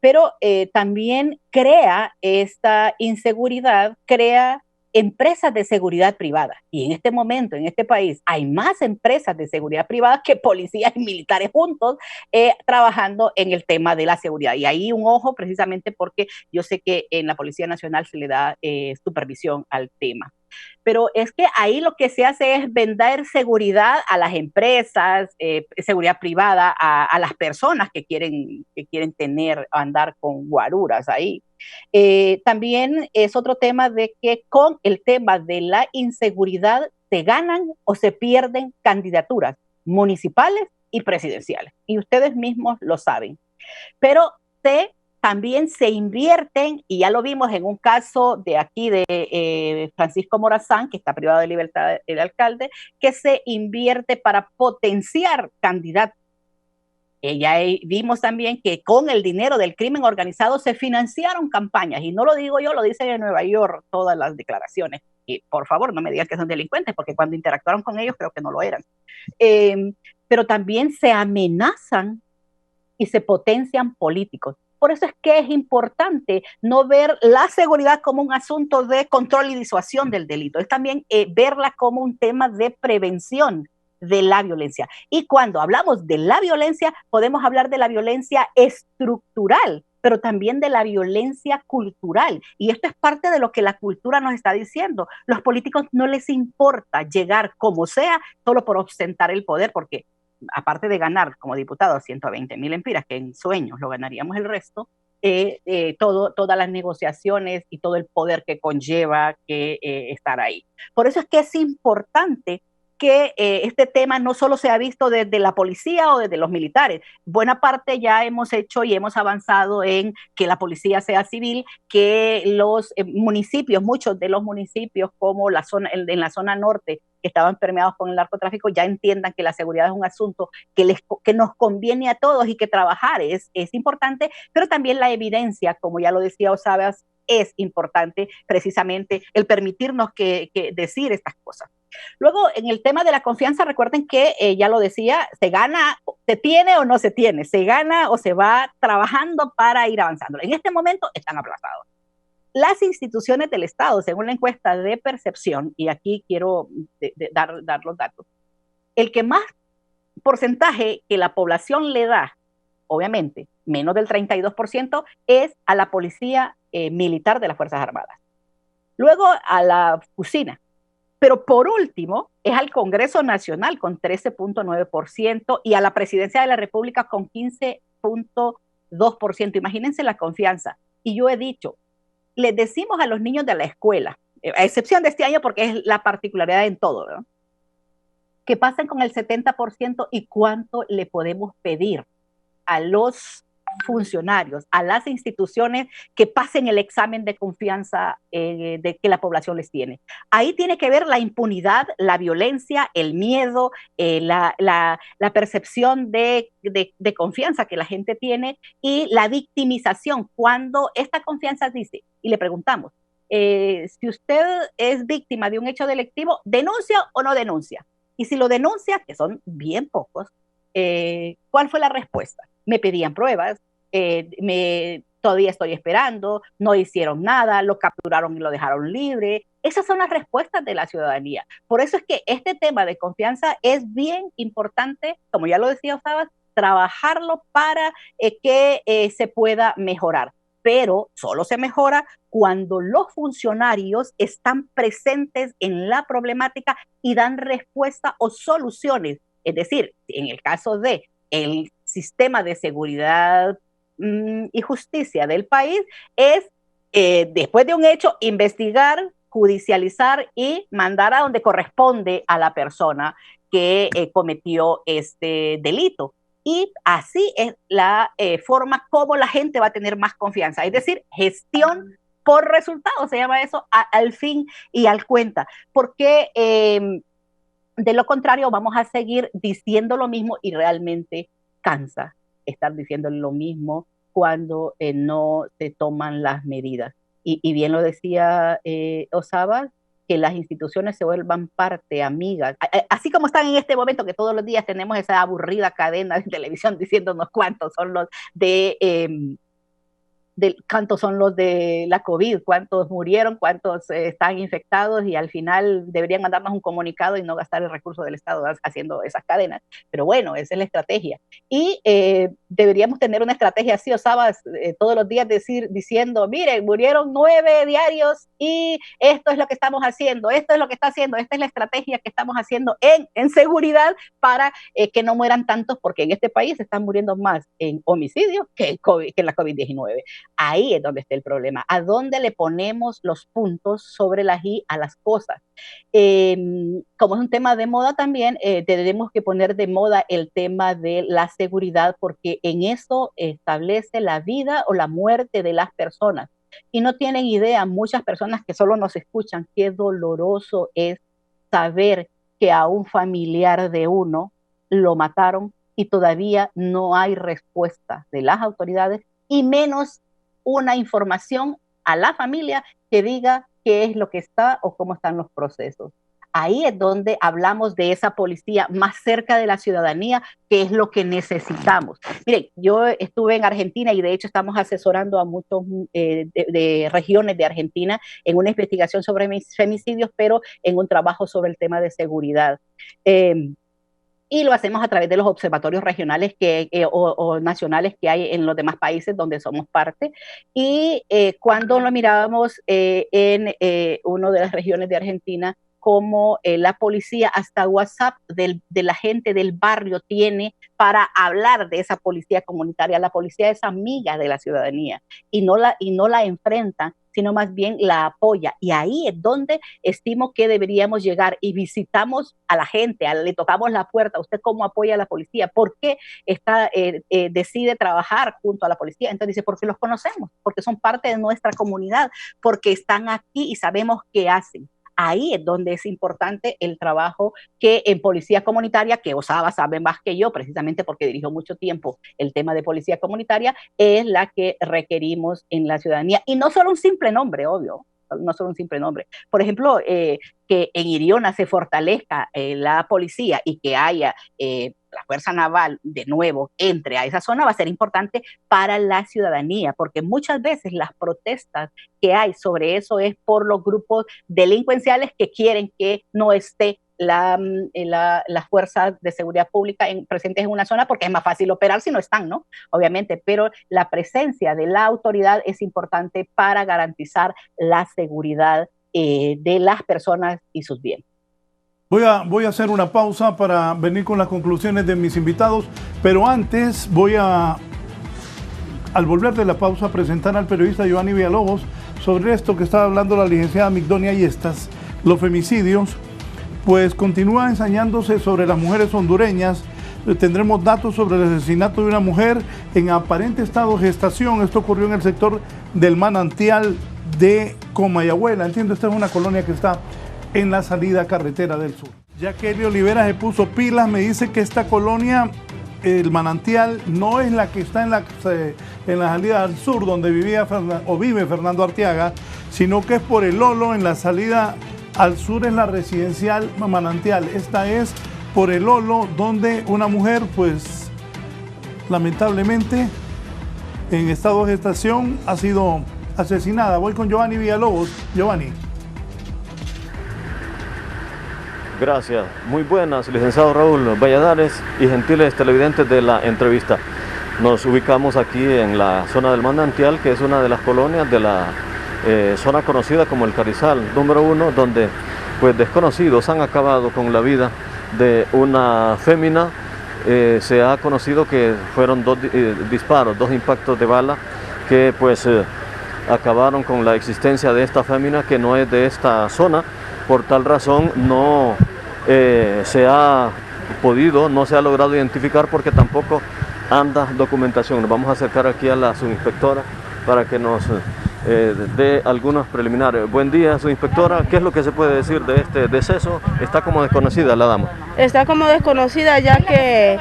Pero también crea esta inseguridad, crea empresas de seguridad privada. Y en este momento, en este país, hay más empresas de seguridad privada que policías y militares juntos trabajando en el tema de la seguridad. Y ahí un ojo, precisamente porque yo sé que en la Policía Nacional se le da supervisión al tema. Pero es que ahí lo que se hace es vender seguridad a las empresas, seguridad privada a las personas que quieren andar con guaruras ahí. También es otro tema de que con el tema de la inseguridad se ganan o se pierden candidaturas municipales y presidenciales. Y ustedes mismos lo saben. Pero también se invierten, y ya lo vimos en un caso de aquí de Francisco Morazán, que está privado de libertad el alcalde, que se invierte para potenciar candidatos. Ya vimos también que con el dinero del crimen organizado se financiaron campañas, y no lo digo yo, lo dicen en Nueva York todas las declaraciones. Y por favor, no me digan que son delincuentes, porque cuando interactuaron con ellos creo que no lo eran. Pero también se amenazan y se potencian políticos. Por eso es que es importante no ver la seguridad como un asunto de control y disuasión del delito, es también verla como un tema de prevención de la violencia. Y cuando hablamos de la violencia, podemos hablar de la violencia estructural, pero también de la violencia cultural. Y esto es parte de lo que la cultura nos está diciendo. Los políticos no les importa llegar como sea solo por ostentar el poder, porque aparte de ganar como diputado 120,000 lempiras, que en sueños lo ganaríamos el resto, todas las negociaciones y todo el poder que conlleva estar ahí. Por eso es que es importante que este tema no solo se ha visto desde la policía o desde los militares. Buena parte ya hemos hecho y hemos avanzado en que la policía sea civil, que los municipios, muchos de los municipios como en la zona norte, que estaban permeados con el narcotráfico, ya entiendan que la seguridad es un asunto que nos conviene a todos y que trabajar es importante, pero también la evidencia, como ya lo decía Osabas, es importante, precisamente el permitirnos que decir estas cosas. Luego, en el tema de la confianza, recuerden que ya lo decía, se gana, se tiene o no se tiene, se gana o se va trabajando para ir avanzando. En este momento están aplazados. Las instituciones del Estado, según la encuesta de percepción, y aquí quiero dar los datos, el que más porcentaje que la población le da, obviamente, menos del 32%, es a la policía militar de las Fuerzas Armadas. Luego a la Fusina. Pero por último, es al Congreso Nacional con 13.9% y a la Presidencia de la República con 15.2%. Imagínense la confianza. Y yo he dicho, les decimos a los niños de la escuela, a excepción de este año porque es la particularidad en todo, ¿no?, que pasen con el 70%, y cuánto le podemos pedir a los funcionarios, a las instituciones, que pasen el examen de confianza de que la población les tiene. Ahí tiene que ver la impunidad, la violencia, el miedo, la percepción de confianza que la gente tiene, y la victimización. Cuando esta confianza dice, y le preguntamos, si usted es víctima de un hecho delictivo, ¿denuncia o no denuncia? Y si lo denuncia, que son bien pocos, ¿cuál fue la respuesta? Me pedían pruebas, todavía estoy esperando, no hicieron nada, lo capturaron y lo dejaron libre. Esas son las respuestas de la ciudadanía. Por eso es que este tema de confianza es bien importante, como ya lo decía Osabas, trabajarlo para que se pueda mejorar. Pero solo se mejora cuando los funcionarios están presentes en la problemática y dan respuesta o soluciones. Es decir, en el caso de el sistema de seguridad y justicia del país es, después de un hecho, investigar, judicializar y mandar a donde corresponde a la persona que cometió este delito. Y así es la forma como la gente va a tener más confianza. Es decir, gestión por resultados, se llama eso, al fin y al cuenta. Porque de lo contrario vamos a seguir diciendo lo mismo y realmente cansa estar diciendo lo mismo cuando no se toman las medidas. Y bien lo decía Osaba, que las instituciones se vuelvan parte, amigas, así como están en este momento, que todos los días tenemos esa aburrida cadena de televisión diciéndonos cuántos son los cuántos son los de la COVID, cuántos murieron, cuántos están infectados, y al final deberían mandarnos un comunicado y no gastar el recurso del Estado haciendo esas cadenas. Pero bueno, esa es la estrategia. Y deberíamos tener una estrategia así, Osabas, todos los días diciendo, miren, murieron 9 diarios y esto es lo que estamos haciendo, esto es lo que está haciendo, esta es la estrategia que estamos haciendo en seguridad para que no mueran tantos, porque en este país están muriendo más en homicidios que en la COVID-19. Ahí es donde está el problema. ¿A dónde le ponemos los puntos sobre las i a las cosas? Como es un tema de moda también, tenemos que poner de moda el tema de la seguridad, porque en eso establece la vida o la muerte de las personas. Y no tienen idea, muchas personas que solo nos escuchan, qué doloroso es saber que a un familiar de uno lo mataron y todavía no hay respuesta de las autoridades, y menos una información a la familia que diga qué es lo que está o cómo están los procesos. Ahí es donde hablamos de esa policía más cerca de la ciudadanía, que es lo que necesitamos. Miren, yo estuve en Argentina y de hecho estamos asesorando a muchos de regiones de Argentina en una investigación sobre femicidios, pero en un trabajo sobre el tema de seguridad. Y lo hacemos a través de los observatorios regionales o nacionales que hay en los demás países donde somos parte. Y cuando lo mirábamos en una de las regiones de Argentina, como la policía hasta WhatsApp de la gente del barrio tiene para hablar de esa policía comunitaria. La policía es amiga de la ciudadanía y no la enfrenta, sino más bien la apoya. Y ahí es donde estimo que deberíamos llegar, y visitamos a la gente, le tocamos la puerta. ¿Usted cómo apoya a la policía? ¿Por qué decide trabajar junto a la policía? Entonces dice, porque los conocemos, porque son parte de nuestra comunidad, porque están aquí y sabemos qué hacen. Ahí es donde es importante el trabajo que en policía comunitaria, que Osaba sabe más que yo, precisamente porque dirigió mucho tiempo el tema de policía comunitaria, es la que requerimos en la ciudadanía. Y no solo un simple nombre, obvio, no solo un simple nombre. Por ejemplo, que en Iriona se fortalezca la policía y que haya la Fuerza Naval de nuevo entre a esa zona va a ser importante para la ciudadanía, porque muchas veces las protestas que hay sobre eso es por los grupos delincuenciales que quieren que no esté las fuerzas de seguridad pública presentes en una zona, porque es más fácil operar si no están, ¿no? Obviamente, pero la presencia de la autoridad es importante para garantizar la seguridad de las personas y sus bienes. Voy a hacer una pausa para venir con las conclusiones de mis invitados, pero antes voy al volver de la pausa, presentar al periodista Giovanni Villalobos sobre esto que estaba hablando la licenciada Migdonia Yestas, los femicidios. Pues continúa ensañándose sobre las mujeres hondureñas. Tendremos datos sobre el asesinato de una mujer en aparente estado de gestación. Esto ocurrió en el sector del Manantial de Comayagüela. Entiendo, esta es una colonia que está en la salida carretera del sur. Ya que Eli Olivera se puso pilas, me dice que esta colonia, el Manantial, no es la que está en la salida al sur donde vive Fernando Arteaga, sino que es por el Lolo, en la salida al sur es la residencial Manantial. Esta es por el Lolo, donde una mujer, pues, lamentablemente, en estado de gestación, ha sido asesinada. Voy con Giovanni Villalobos. Giovanni. Gracias. Muy buenas, licenciado Raúl Valladares y gentiles televidentes de la entrevista. Nos ubicamos aquí en la zona del Manantial, que es una de las colonias de la zona conocida como el Carizal número 1, donde pues desconocidos han acabado con la vida de una fémina se ha conocido que fueron dos disparos, dos impactos de bala que pues acabaron con la existencia de esta fémina que no es de esta zona. Por tal razón no se ha podido, no se ha logrado identificar porque tampoco anda documentación. Nos vamos a acercar aquí a la subinspectora para que nos dé algunos preliminares. Buen día, subinspectora. ¿Qué es lo que se puede decir de este deceso? Está como desconocida la dama. Está como desconocida ya que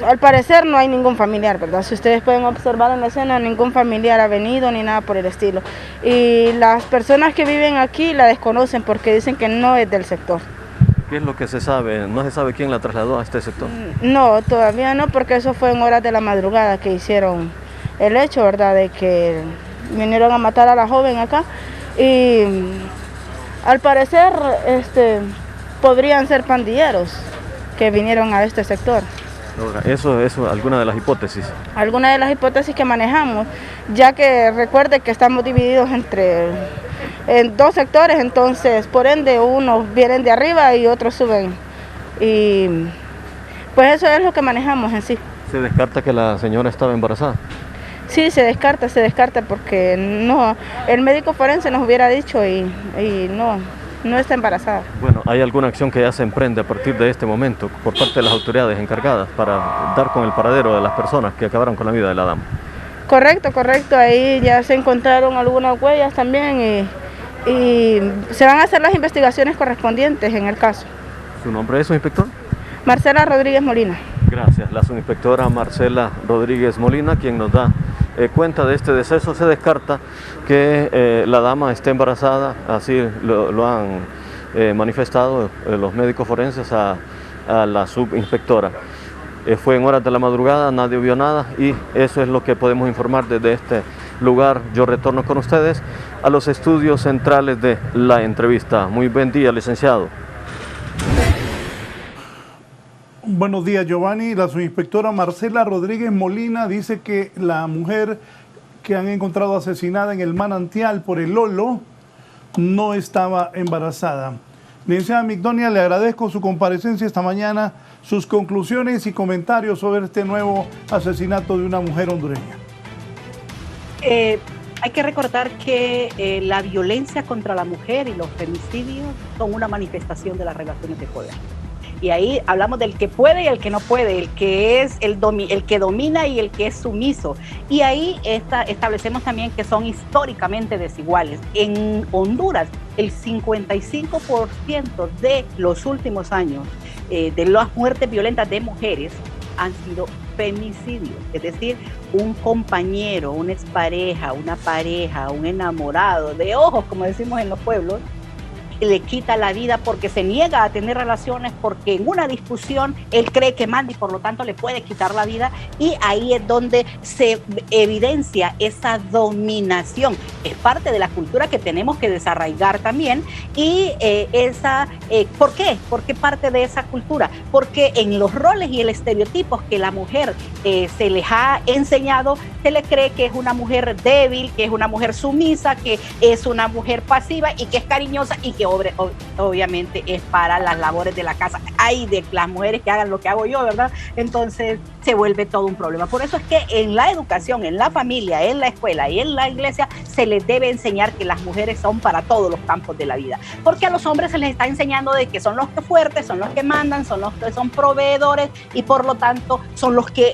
al parecer no hay ningún familiar, ¿verdad? Si ustedes pueden observar en la escena, ningún familiar ha venido ni nada por el estilo. Y las personas que viven aquí la desconocen porque dicen que no es del sector. ¿Qué es lo que se sabe? ¿No se sabe quién la trasladó a este sector? No, todavía no, porque eso fue en horas de la madrugada que hicieron el hecho, ¿verdad? De que vinieron a matar a la joven acá. Y al parecer podrían ser pandilleros que vinieron a este sector. Ahora, eso es alguna de las hipótesis. Alguna de las hipótesis que manejamos, ya que recuerde que estamos divididos en dos sectores, entonces por ende unos vienen de arriba y otros suben. Y pues eso es lo que manejamos en sí. ¿Se descarta que la señora estaba embarazada? Sí, se descarta porque no, el médico forense nos hubiera dicho y no está embarazada. Bueno, ¿hay alguna acción que ya se emprende a partir de este momento por parte de las autoridades encargadas para dar con el paradero de las personas que acabaron con la vida de la dama? Correcto, ahí ya se encontraron algunas huellas también y se van a hacer las investigaciones correspondientes en el caso. ¿Su nombre es, subinspector? Marcela Rodríguez Molina. Gracias, la subinspectora Marcela Rodríguez Molina, quien nos da cuenta de este deceso. Se descarta que la dama esté embarazada, así lo han manifestado los médicos forenses a la subinspectora. Fue en horas de la madrugada, nadie vio nada y eso es lo que podemos informar desde este lugar. Yo retorno con ustedes a los estudios centrales de la entrevista. Muy buen día, licenciado. Buenos días, Giovanni. La subinspectora Marcela Rodríguez Molina dice que la mujer que han encontrado asesinada en el manantial por el Lolo no estaba embarazada. Licenciada Migdonia, le agradezco su comparecencia esta mañana, sus conclusiones y comentarios sobre este nuevo asesinato de una mujer hondureña. Hay que recordar que la violencia contra la mujer y los femicidios son una manifestación de las relaciones de poder. Y ahí hablamos del que puede y el que no puede, el que es el que domina y el que es sumiso. Y ahí establecemos también que son históricamente desiguales. En Honduras, el 55% de los últimos años de las muertes violentas de mujeres han sido femicidios, es decir, un compañero, una expareja, una pareja, un enamorado, de ojos, como decimos en los pueblos, le quita la vida porque se niega a tener relaciones, porque en una discusión él cree que manda y por lo tanto le puede quitar la vida, y ahí es donde se evidencia esa dominación. Es parte de la cultura que tenemos que desarraigar también y ¿por qué? ¿Por qué parte de esa cultura? Porque en los roles y el estereotipos que la mujer se les ha enseñado, se le cree que es una mujer débil, que es una mujer sumisa, que es una mujer pasiva y que es cariñosa y que obviamente es para las labores de la casa. Hay de las mujeres que hagan lo que hago yo, ¿verdad? Entonces se vuelve todo un problema. Por eso es que en la educación, en la familia, en la escuela y en la iglesia se les debe enseñar que las mujeres son para todos los campos de la vida. Porque a los hombres se les está enseñando de que son los que fuertes, son los que mandan, son los que son proveedores y por lo tanto son los que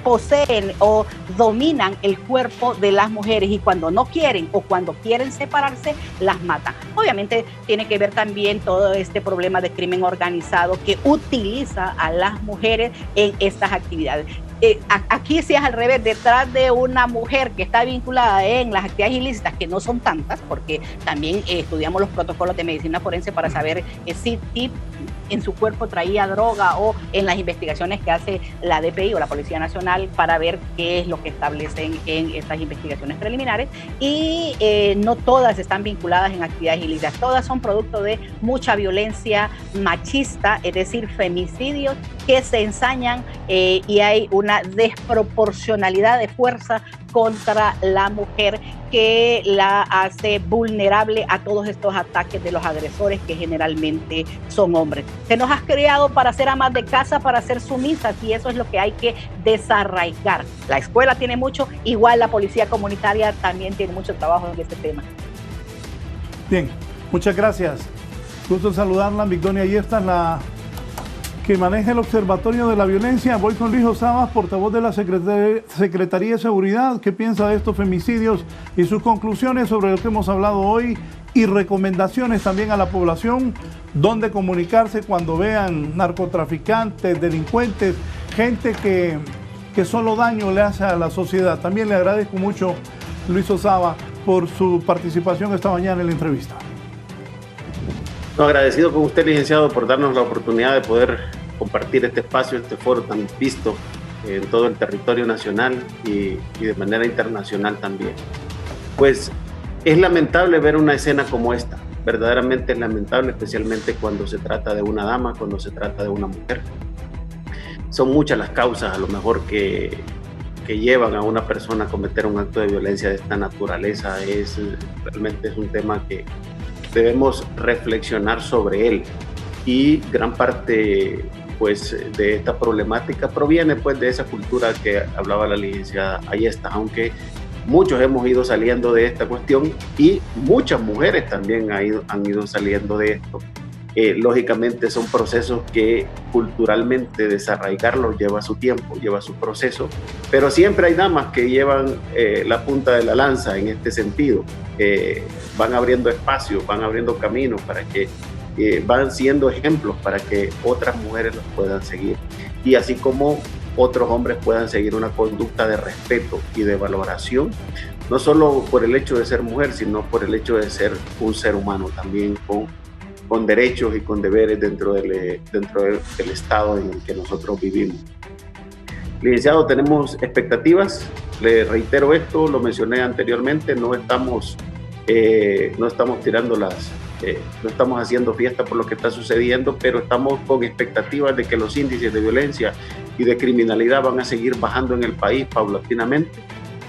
poseen o dominan el cuerpo de las mujeres, y cuando no quieren o cuando quieren separarse, las matan. Obviamente tiene que ver también todo este problema de crimen organizado que utiliza a las mujeres en estas actividades. Aquí sí es al revés, detrás de una mujer que está vinculada en las actividades ilícitas, que no son tantas, porque también estudiamos los protocolos de medicina forense para saber si en su cuerpo traía droga, o en las investigaciones que hace la DPI o la Policía Nacional para ver qué es lo que establecen en estas investigaciones preliminares, y no todas están vinculadas en actividades ilícitas, todas son producto de mucha violencia machista, es decir, femicidios que se ensañan y hay una desproporcionalidad de fuerza contra la mujer que la hace vulnerable a todos estos ataques de los agresores que generalmente son hombres. Se nos ha creado para ser amas de casa, para ser sumisas, y eso es lo que hay que desarraigar. La escuela tiene mucho, igual la policía comunitaria también tiene mucho trabajo en este tema. Bien, muchas gracias. Gusto saludarla, Migdonia Ayesta, la que maneja el Observatorio de la Violencia. Voy con Luis Osabas, portavoz de la Secretaría de Seguridad. ¿Qué piensa de estos femicidios y sus conclusiones sobre lo que hemos hablado hoy y recomendaciones también a la población? ¿Dónde comunicarse cuando vean narcotraficantes, delincuentes, gente que solo daño le hace a la sociedad? También le agradezco mucho, Luis Osabas, por su participación esta mañana en la entrevista. No, agradecido con usted, licenciado, por darnos la oportunidad de poder compartir este espacio, este foro tan visto en todo el territorio nacional y de manera internacional también. Pues es lamentable ver una escena como esta, verdaderamente es lamentable, especialmente cuando se trata de una dama, cuando se trata de una mujer. Son muchas las causas a lo mejor que llevan a una persona a cometer un acto de violencia de esta naturaleza. Realmente es un tema que debemos reflexionar sobre él, y gran parte pues de esta problemática proviene pues de esa cultura que hablaba la licenciada Ayesta, aunque muchos hemos ido saliendo de esta cuestión y muchas mujeres también han ido saliendo de esto. Lógicamente son procesos que culturalmente desarraigarlos lleva su tiempo, lleva su proceso, pero siempre hay damas que llevan la punta de la lanza en este sentido. Van abriendo espacios, van abriendo caminos para que van siendo ejemplos para que otras mujeres los puedan seguir, y así como otros hombres puedan seguir una conducta de respeto y de valoración, no solo por el hecho de ser mujer, sino por el hecho de ser un ser humano también con derechos y con deberes dentro del estado en el que nosotros vivimos. Licenciado, tenemos expectativas, le reitero esto, lo mencioné anteriormente, no estamos tirando no estamos haciendo fiesta por lo que está sucediendo, pero estamos con expectativas de que los índices de violencia y de criminalidad van a seguir bajando en el país paulatinamente,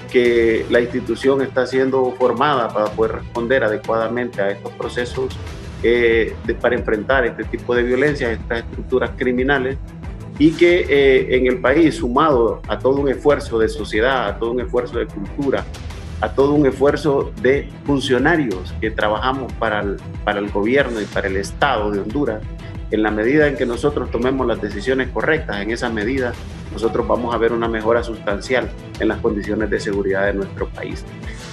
que la institución está siendo formada para poder responder adecuadamente a estos procesos para enfrentar este tipo de violencia, estas estructuras criminales, y que en el país, sumado a todo un esfuerzo de sociedad, a todo un esfuerzo de cultura, a todo un esfuerzo de funcionarios que trabajamos para el gobierno y para el Estado de Honduras, en la medida en que nosotros tomemos las decisiones correctas, en esa medida nosotros vamos a ver una mejora sustancial en las condiciones de seguridad de nuestro país.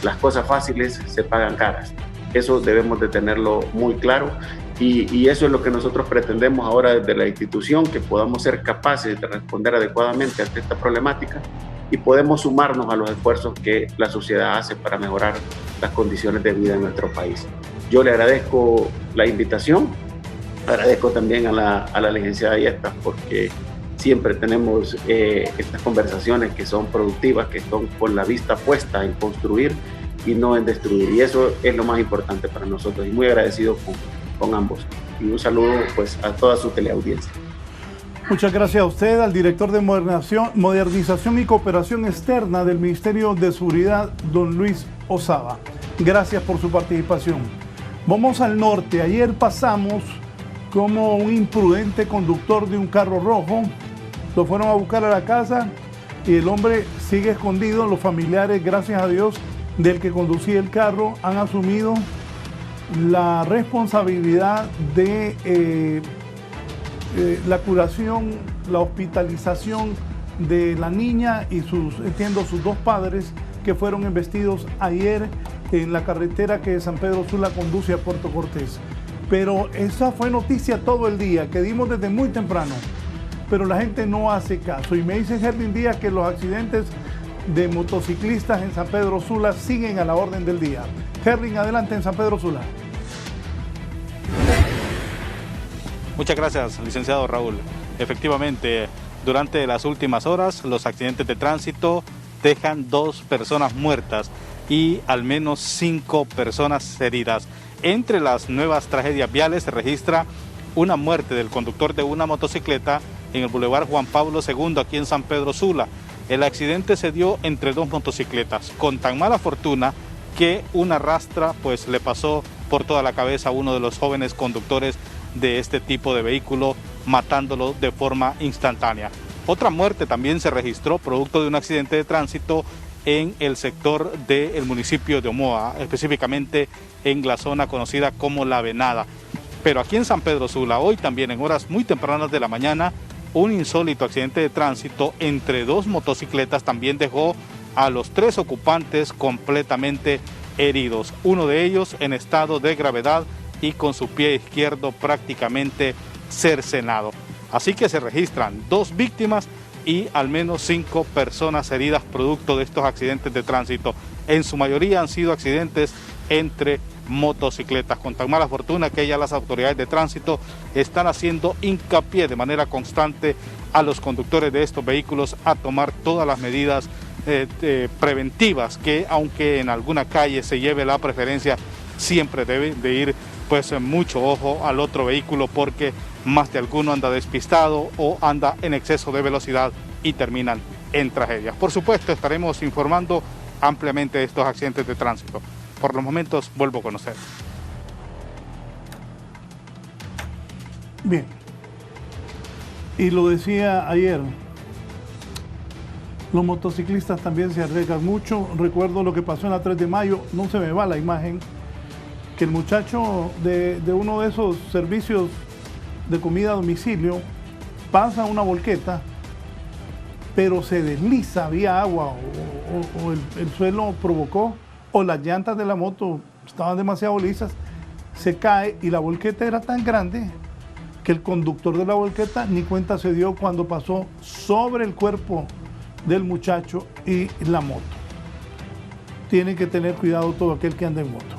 Las cosas fáciles se pagan caras. Eso debemos de tenerlo muy claro, y eso es lo que nosotros pretendemos ahora desde la institución, que podamos ser capaces de responder adecuadamente ante esta problemática y podemos sumarnos a los esfuerzos que la sociedad hace para mejorar las condiciones de vida en nuestro país. Yo le agradezco la invitación, agradezco también a la licenciada Ayesta, porque siempre tenemos estas conversaciones que son productivas, que son con la vista puesta en construir y no en destruir, y eso es lo más importante para nosotros, y muy agradecido con ambos, y un saludo pues a toda su teleaudiencia. Muchas gracias a usted, al director de Modernización y Cooperación Externa del Ministerio de Seguridad, don Luis Osaba. Gracias por su participación. Vamos al norte. Ayer pasamos como un imprudente conductor de un carro rojo lo fueron a buscar a la casa y el hombre sigue escondido. Los familiares, gracias a Dios, del que conducía el carro han asumido la responsabilidad de la curación, la hospitalización de la niña y sus dos padres, que fueron embestidos ayer en la carretera que de San Pedro Sula conduce a Puerto Cortés. Pero esa fue noticia todo el día, que dimos desde muy temprano, pero la gente no hace caso. Y me dice Herlin Díaz que los accidentes de motociclistas en San Pedro Sula siguen a la orden del día. Herlin, adelante en San Pedro Sula. Muchas gracias, licenciado Raúl. Efectivamente, durante las últimas horas, los accidentes de tránsito dejan 2 personas muertas y al menos 5 personas heridas. Entre las nuevas tragedias viales se registra una muerte del conductor de una motocicleta en el Boulevard Juan Pablo II, aquí en San Pedro Sula. El accidente se dio entre dos motocicletas, con tan mala fortuna que una rastra pues le pasó por toda la cabeza a uno de los jóvenes conductores de este tipo de vehículo, matándolo de forma instantánea. Otra muerte también se registró producto de un accidente de tránsito en el sector del municipio de Omoa, específicamente en la zona conocida como La Venada. Pero aquí en San Pedro Sula, hoy también en horas muy tempranas de la mañana, un insólito accidente de tránsito entre dos motocicletas también dejó a los 3 ocupantes completamente heridos. Uno de ellos en estado de gravedad y con su pie izquierdo prácticamente cercenado. Así que se registran 2 víctimas y al menos 5 personas heridas producto de estos accidentes de tránsito. En su mayoría han sido accidentes entre motocicletas, con tan mala fortuna que ya las autoridades de tránsito están haciendo hincapié de manera constante a los conductores de estos vehículos a tomar todas las medidas preventivas, que aunque en alguna calle se lleve la preferencia, siempre debe de ir pues mucho ojo al otro vehículo, porque más de alguno anda despistado o anda en exceso de velocidad y terminan en tragedias. Por supuesto, estaremos informando ampliamente de estos accidentes de tránsito. Por los momentos, vuelvo con ustedes. Bien. Y lo decía ayer, los motociclistas también se arriesgan mucho. Recuerdo lo que pasó en la 3 de mayo, no se me va la imagen, que el muchacho de uno de esos servicios de comida a domicilio pasa una volqueta, pero se desliza, había agua o el suelo provocó, o las llantas de la moto estaban demasiado lisas, se cae y la volqueta era tan grande que el conductor de la volqueta ni cuenta se dio cuando pasó sobre el cuerpo del muchacho y la moto. Tiene que tener cuidado todo aquel que anda en moto.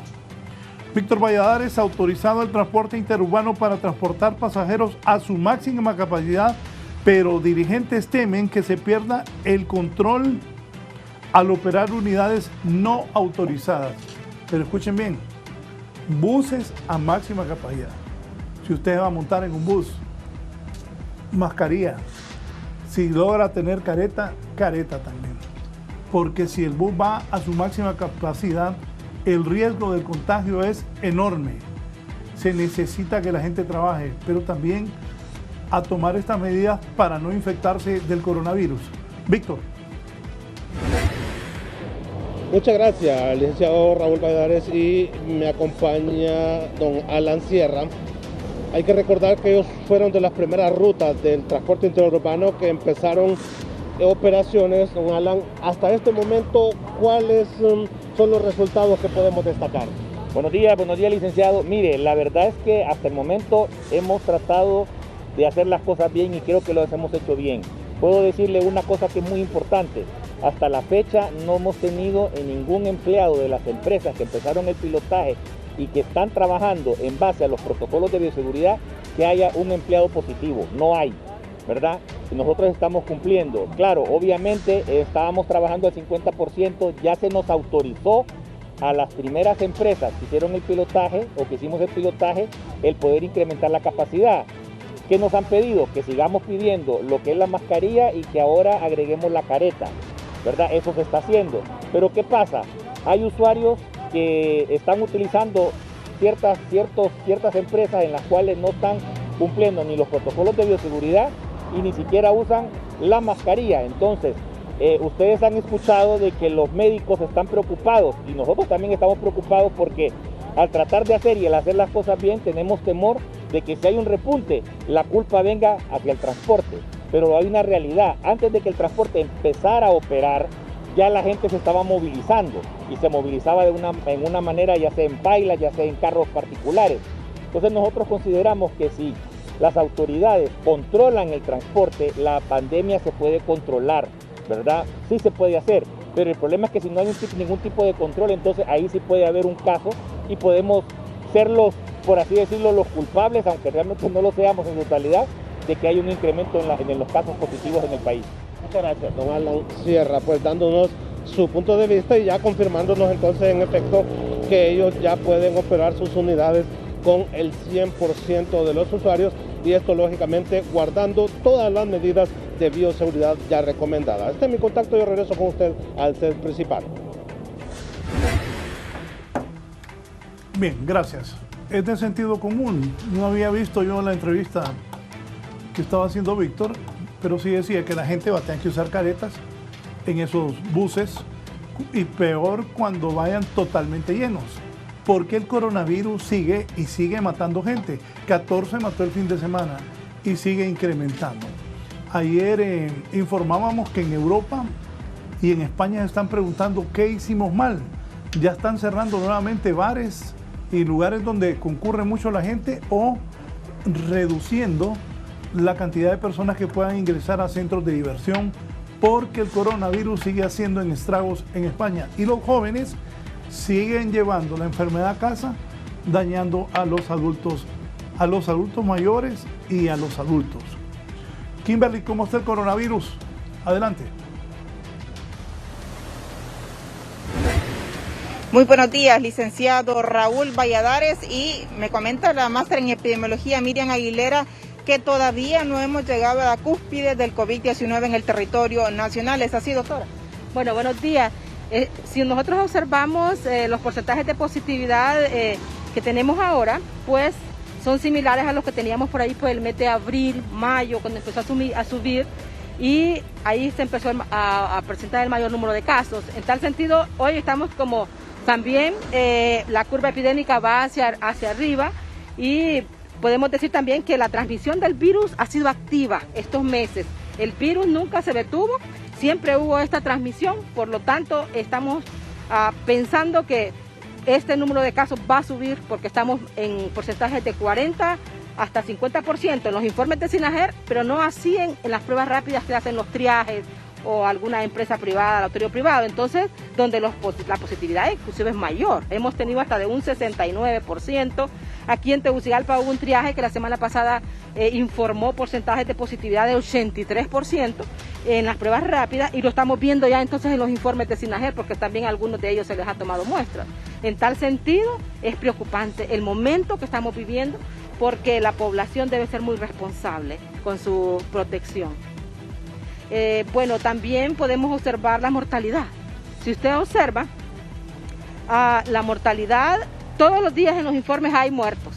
Víctor Valladares, autorizado el transporte interurbano para transportar pasajeros a su máxima capacidad, pero dirigentes temen que se pierda el control al operar unidades no autorizadas. Pero escuchen bien, buses a máxima capacidad. Si usted va a montar en un bus, mascarilla. Si logra tener careta, careta también. Porque si el bus va a su máxima capacidad, el riesgo del contagio es enorme. Se necesita que la gente trabaje, pero también a tomar estas medidas para no infectarse del coronavirus. Víctor. Muchas gracias, licenciado Raúl Valladares, y me acompaña don Alan Sierra. Hay que recordar que ellos fueron de las primeras rutas del transporte interurbano que empezaron operaciones. Don Alan, hasta este momento, ¿cuáles son los resultados que podemos destacar? Buenos días, licenciado. Mire, la verdad es que hasta el momento hemos tratado de hacer las cosas bien y creo que lo hemos hecho bien. Puedo decirle una cosa que es muy importante. Hasta la fecha no hemos tenido en ningún empleado de las empresas que empezaron el pilotaje y que están trabajando en base a los protocolos de bioseguridad que haya un empleado positivo. No hay, ¿verdad? Y nosotros estamos cumpliendo. Claro, obviamente estábamos trabajando al 50%, ya se nos autorizó a las primeras empresas que hicieron el pilotaje o que hicimos el pilotaje el poder incrementar la capacidad. ¿Qué nos han pedido? Que sigamos pidiendo lo que es la mascarilla y que ahora agreguemos la careta, ¿verdad? Eso se está haciendo. Pero ¿qué pasa? Hay usuarios que están utilizando ciertas empresas en las cuales no están cumpliendo ni los protocolos de bioseguridad y ni siquiera usan la mascarilla. Entonces, ustedes han escuchado de que los médicos están preocupados y nosotros también estamos preocupados porque al tratar de hacer y al hacer las cosas bien tenemos temor de que si hay un repunte, la culpa venga hacia el transporte. Pero hay una realidad, antes de que el transporte empezara a operar, ya la gente se estaba movilizando y se movilizaba en una manera, ya sea en pailas, ya sea en carros particulares. Entonces nosotros consideramos que si las autoridades controlan el transporte, la pandemia se puede controlar, ¿verdad? Sí se puede hacer, pero el problema es que si no hay ningún tipo de control, entonces ahí sí puede haber un caso y podemos ser los, por así decirlo, los culpables, aunque realmente no lo seamos en totalidad, de que hay un incremento en los casos positivos en el país. Muchas gracias, don Alan Sierra, pues dándonos su punto de vista y ya confirmándonos entonces en efecto que ellos ya pueden operar sus unidades con el 100% de los usuarios y esto lógicamente guardando todas las medidas de bioseguridad ya recomendadas. Este es mi contacto, yo regreso con usted al set principal. Bien, gracias. Es de sentido común. No había visto yo la entrevista que estaba haciendo Víctor, pero sí decía que la gente va a tener que usar caretas en esos buses y peor cuando vayan totalmente llenos, porque el coronavirus sigue y sigue matando gente. 14 mató el fin de semana y sigue incrementando. Ayer informábamos que en Europa y en España se están preguntando qué hicimos mal. Ya están cerrando nuevamente bares y lugares donde concurre mucho la gente o reduciendo la cantidad de personas que puedan ingresar a centros de diversión porque el coronavirus sigue haciendo estragos en España y los jóvenes siguen llevando la enfermedad a casa, dañando a los adultos mayores y a los adultos. Kimberly, ¿cómo está el coronavirus? Adelante. Muy buenos días, licenciado Raúl Valladares, y me comenta la máster en epidemiología Miriam Aguilera que todavía no hemos llegado a la cúspide del COVID-19 en el territorio nacional. ¿Es así, doctora? Bueno, buenos días. Si nosotros observamos los porcentajes de positividad que tenemos ahora, pues son similares a los que teníamos por ahí por el mes de abril, mayo, cuando empezó a subir, y ahí se empezó a presentar el mayor número de casos. En tal sentido, hoy estamos como también la curva epidémica va hacia arriba, y podemos decir también que la transmisión del virus ha sido activa estos meses. El virus nunca se detuvo, siempre hubo esta transmisión, por lo tanto estamos pensando que este número de casos va a subir porque estamos en porcentajes de 40 hasta 50% en los informes de SINAGER, pero no así en las pruebas rápidas que hacen los triajes o alguna empresa privada, laboratorio privado. Entonces, donde la positividad inclusive es mayor. Hemos tenido hasta de un 69%. Aquí en Tegucigalpa hubo un triaje que la semana pasada informó porcentajes de positividad de 83% en las pruebas rápidas, y lo estamos viendo ya entonces en los informes de SINAGER, porque también a algunos de ellos se les ha tomado muestras. En tal sentido, es preocupante el momento que estamos viviendo, porque la población debe ser muy responsable con su protección. Bueno, también podemos observar la mortalidad. Si usted observa, la mortalidad, todos los días en los informes hay muertos.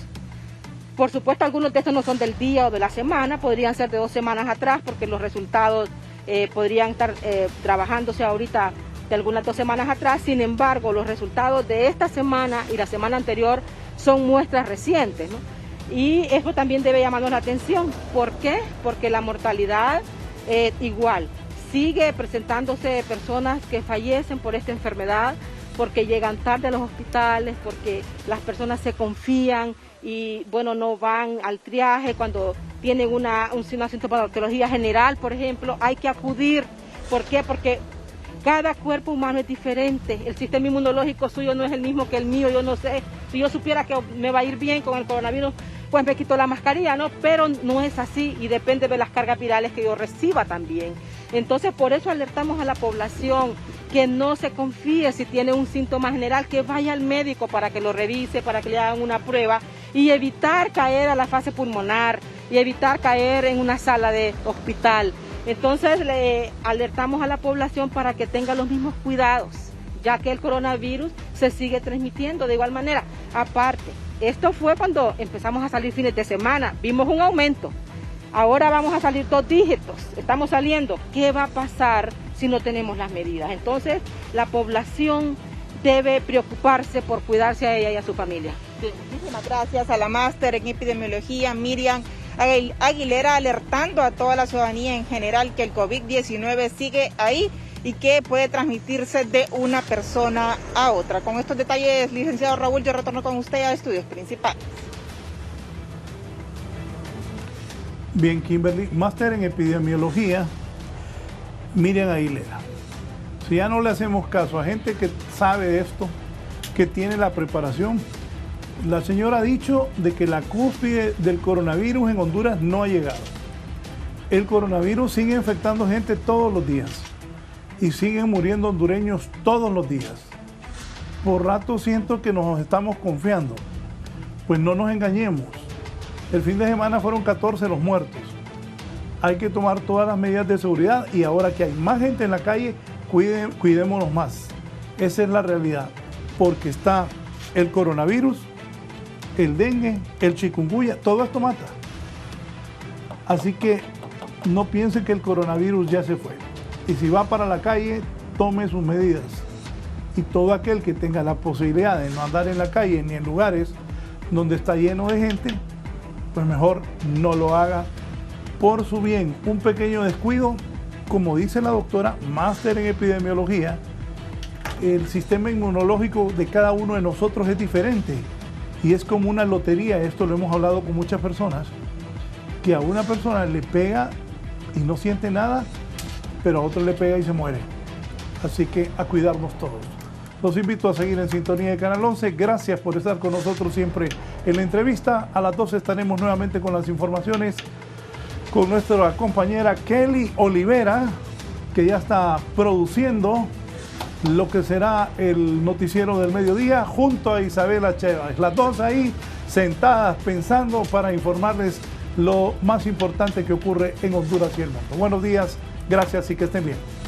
Por supuesto, algunos de estos no son del día o de la semana, podrían ser de 2 semanas atrás, porque los resultados podrían estar trabajándose ahorita de algunas 2 semanas atrás. Sin embargo, los resultados de esta semana y la semana anterior son muestras recientes, ¿no? Y eso también debe llamarnos la atención. ¿Por qué? Porque la mortalidad igual sigue presentándose personas que fallecen por esta enfermedad, porque llegan tarde a los hospitales, porque las personas se confían y bueno, no van al triaje cuando tienen una sintomatología general, por ejemplo. Hay que acudir. ¿Por qué? Porque cada cuerpo humano es diferente, el sistema inmunológico suyo no es el mismo que el mío. Yo no sé, si yo supiera que me va a ir bien con el coronavirus, pues me quito la mascarilla, ¿no? Pero no es así, y depende de las cargas virales que yo reciba también. Entonces, por eso alertamos a la población que no se confíe si tiene un síntoma general, que vaya al médico para que lo revise, para que le hagan una prueba, y evitar caer a la fase pulmonar, y evitar caer en una sala de hospital. Entonces, le alertamos a la población para que tenga los mismos cuidados, ya que el coronavirus se sigue transmitiendo de igual manera. Aparte, esto fue cuando empezamos a salir fines de semana, vimos un aumento. Ahora vamos a salir 2 dígitos, estamos saliendo. ¿Qué va a pasar si no tenemos las medidas? Entonces, la población debe preocuparse por cuidarse a ella y a su familia. Sí, muchísimas gracias a la máster en epidemiología Miriam Aguilera, alertando a toda la ciudadanía en general que el COVID-19 sigue ahí y que puede transmitirse de una persona a otra. Con estos detalles, licenciado Raúl, yo retorno con usted a estudios principales. Bien, Kimberly, máster en epidemiología, Miriam Aguilera. Si ya no le hacemos caso a gente que sabe de esto, que tiene la preparación, la señora ha dicho de que la cúspide del coronavirus en Honduras no ha llegado. El coronavirus sigue infectando gente todos los días y siguen muriendo hondureños todos los días. Por rato siento que nos estamos confiando. Pues no nos engañemos. El fin de semana fueron 14 los muertos. Hay que tomar todas las medidas de seguridad y ahora que hay más gente en la calle, cuidémonos más. Esa es la realidad, porque está el coronavirus, el dengue, el chikungunya, todo esto mata. Así que no piense que el coronavirus ya se fue. Y si va para la calle, tome sus medidas. Y todo aquel que tenga la posibilidad de no andar en la calle ni en lugares donde está lleno de gente, pues mejor no lo haga por su bien. Un pequeño descuido, como dice la doctora, máster en epidemiología, el sistema inmunológico de cada uno de nosotros es diferente y es como una lotería. Esto lo hemos hablado con muchas personas, que a una persona le pega y no siente nada, pero a otro le pega y se muere. Así que a cuidarnos todos. Los invito a seguir en sintonía de Canal 11. Gracias por estar con nosotros siempre en la entrevista. A las 12 estaremos nuevamente con las informaciones con nuestra compañera Kelly Olivera, que ya está produciendo lo que será el noticiero del mediodía junto a Isabela Chávez. Las dos ahí sentadas pensando para informarles lo más importante que ocurre en Honduras y el mundo. Buenos días, gracias y que estén bien.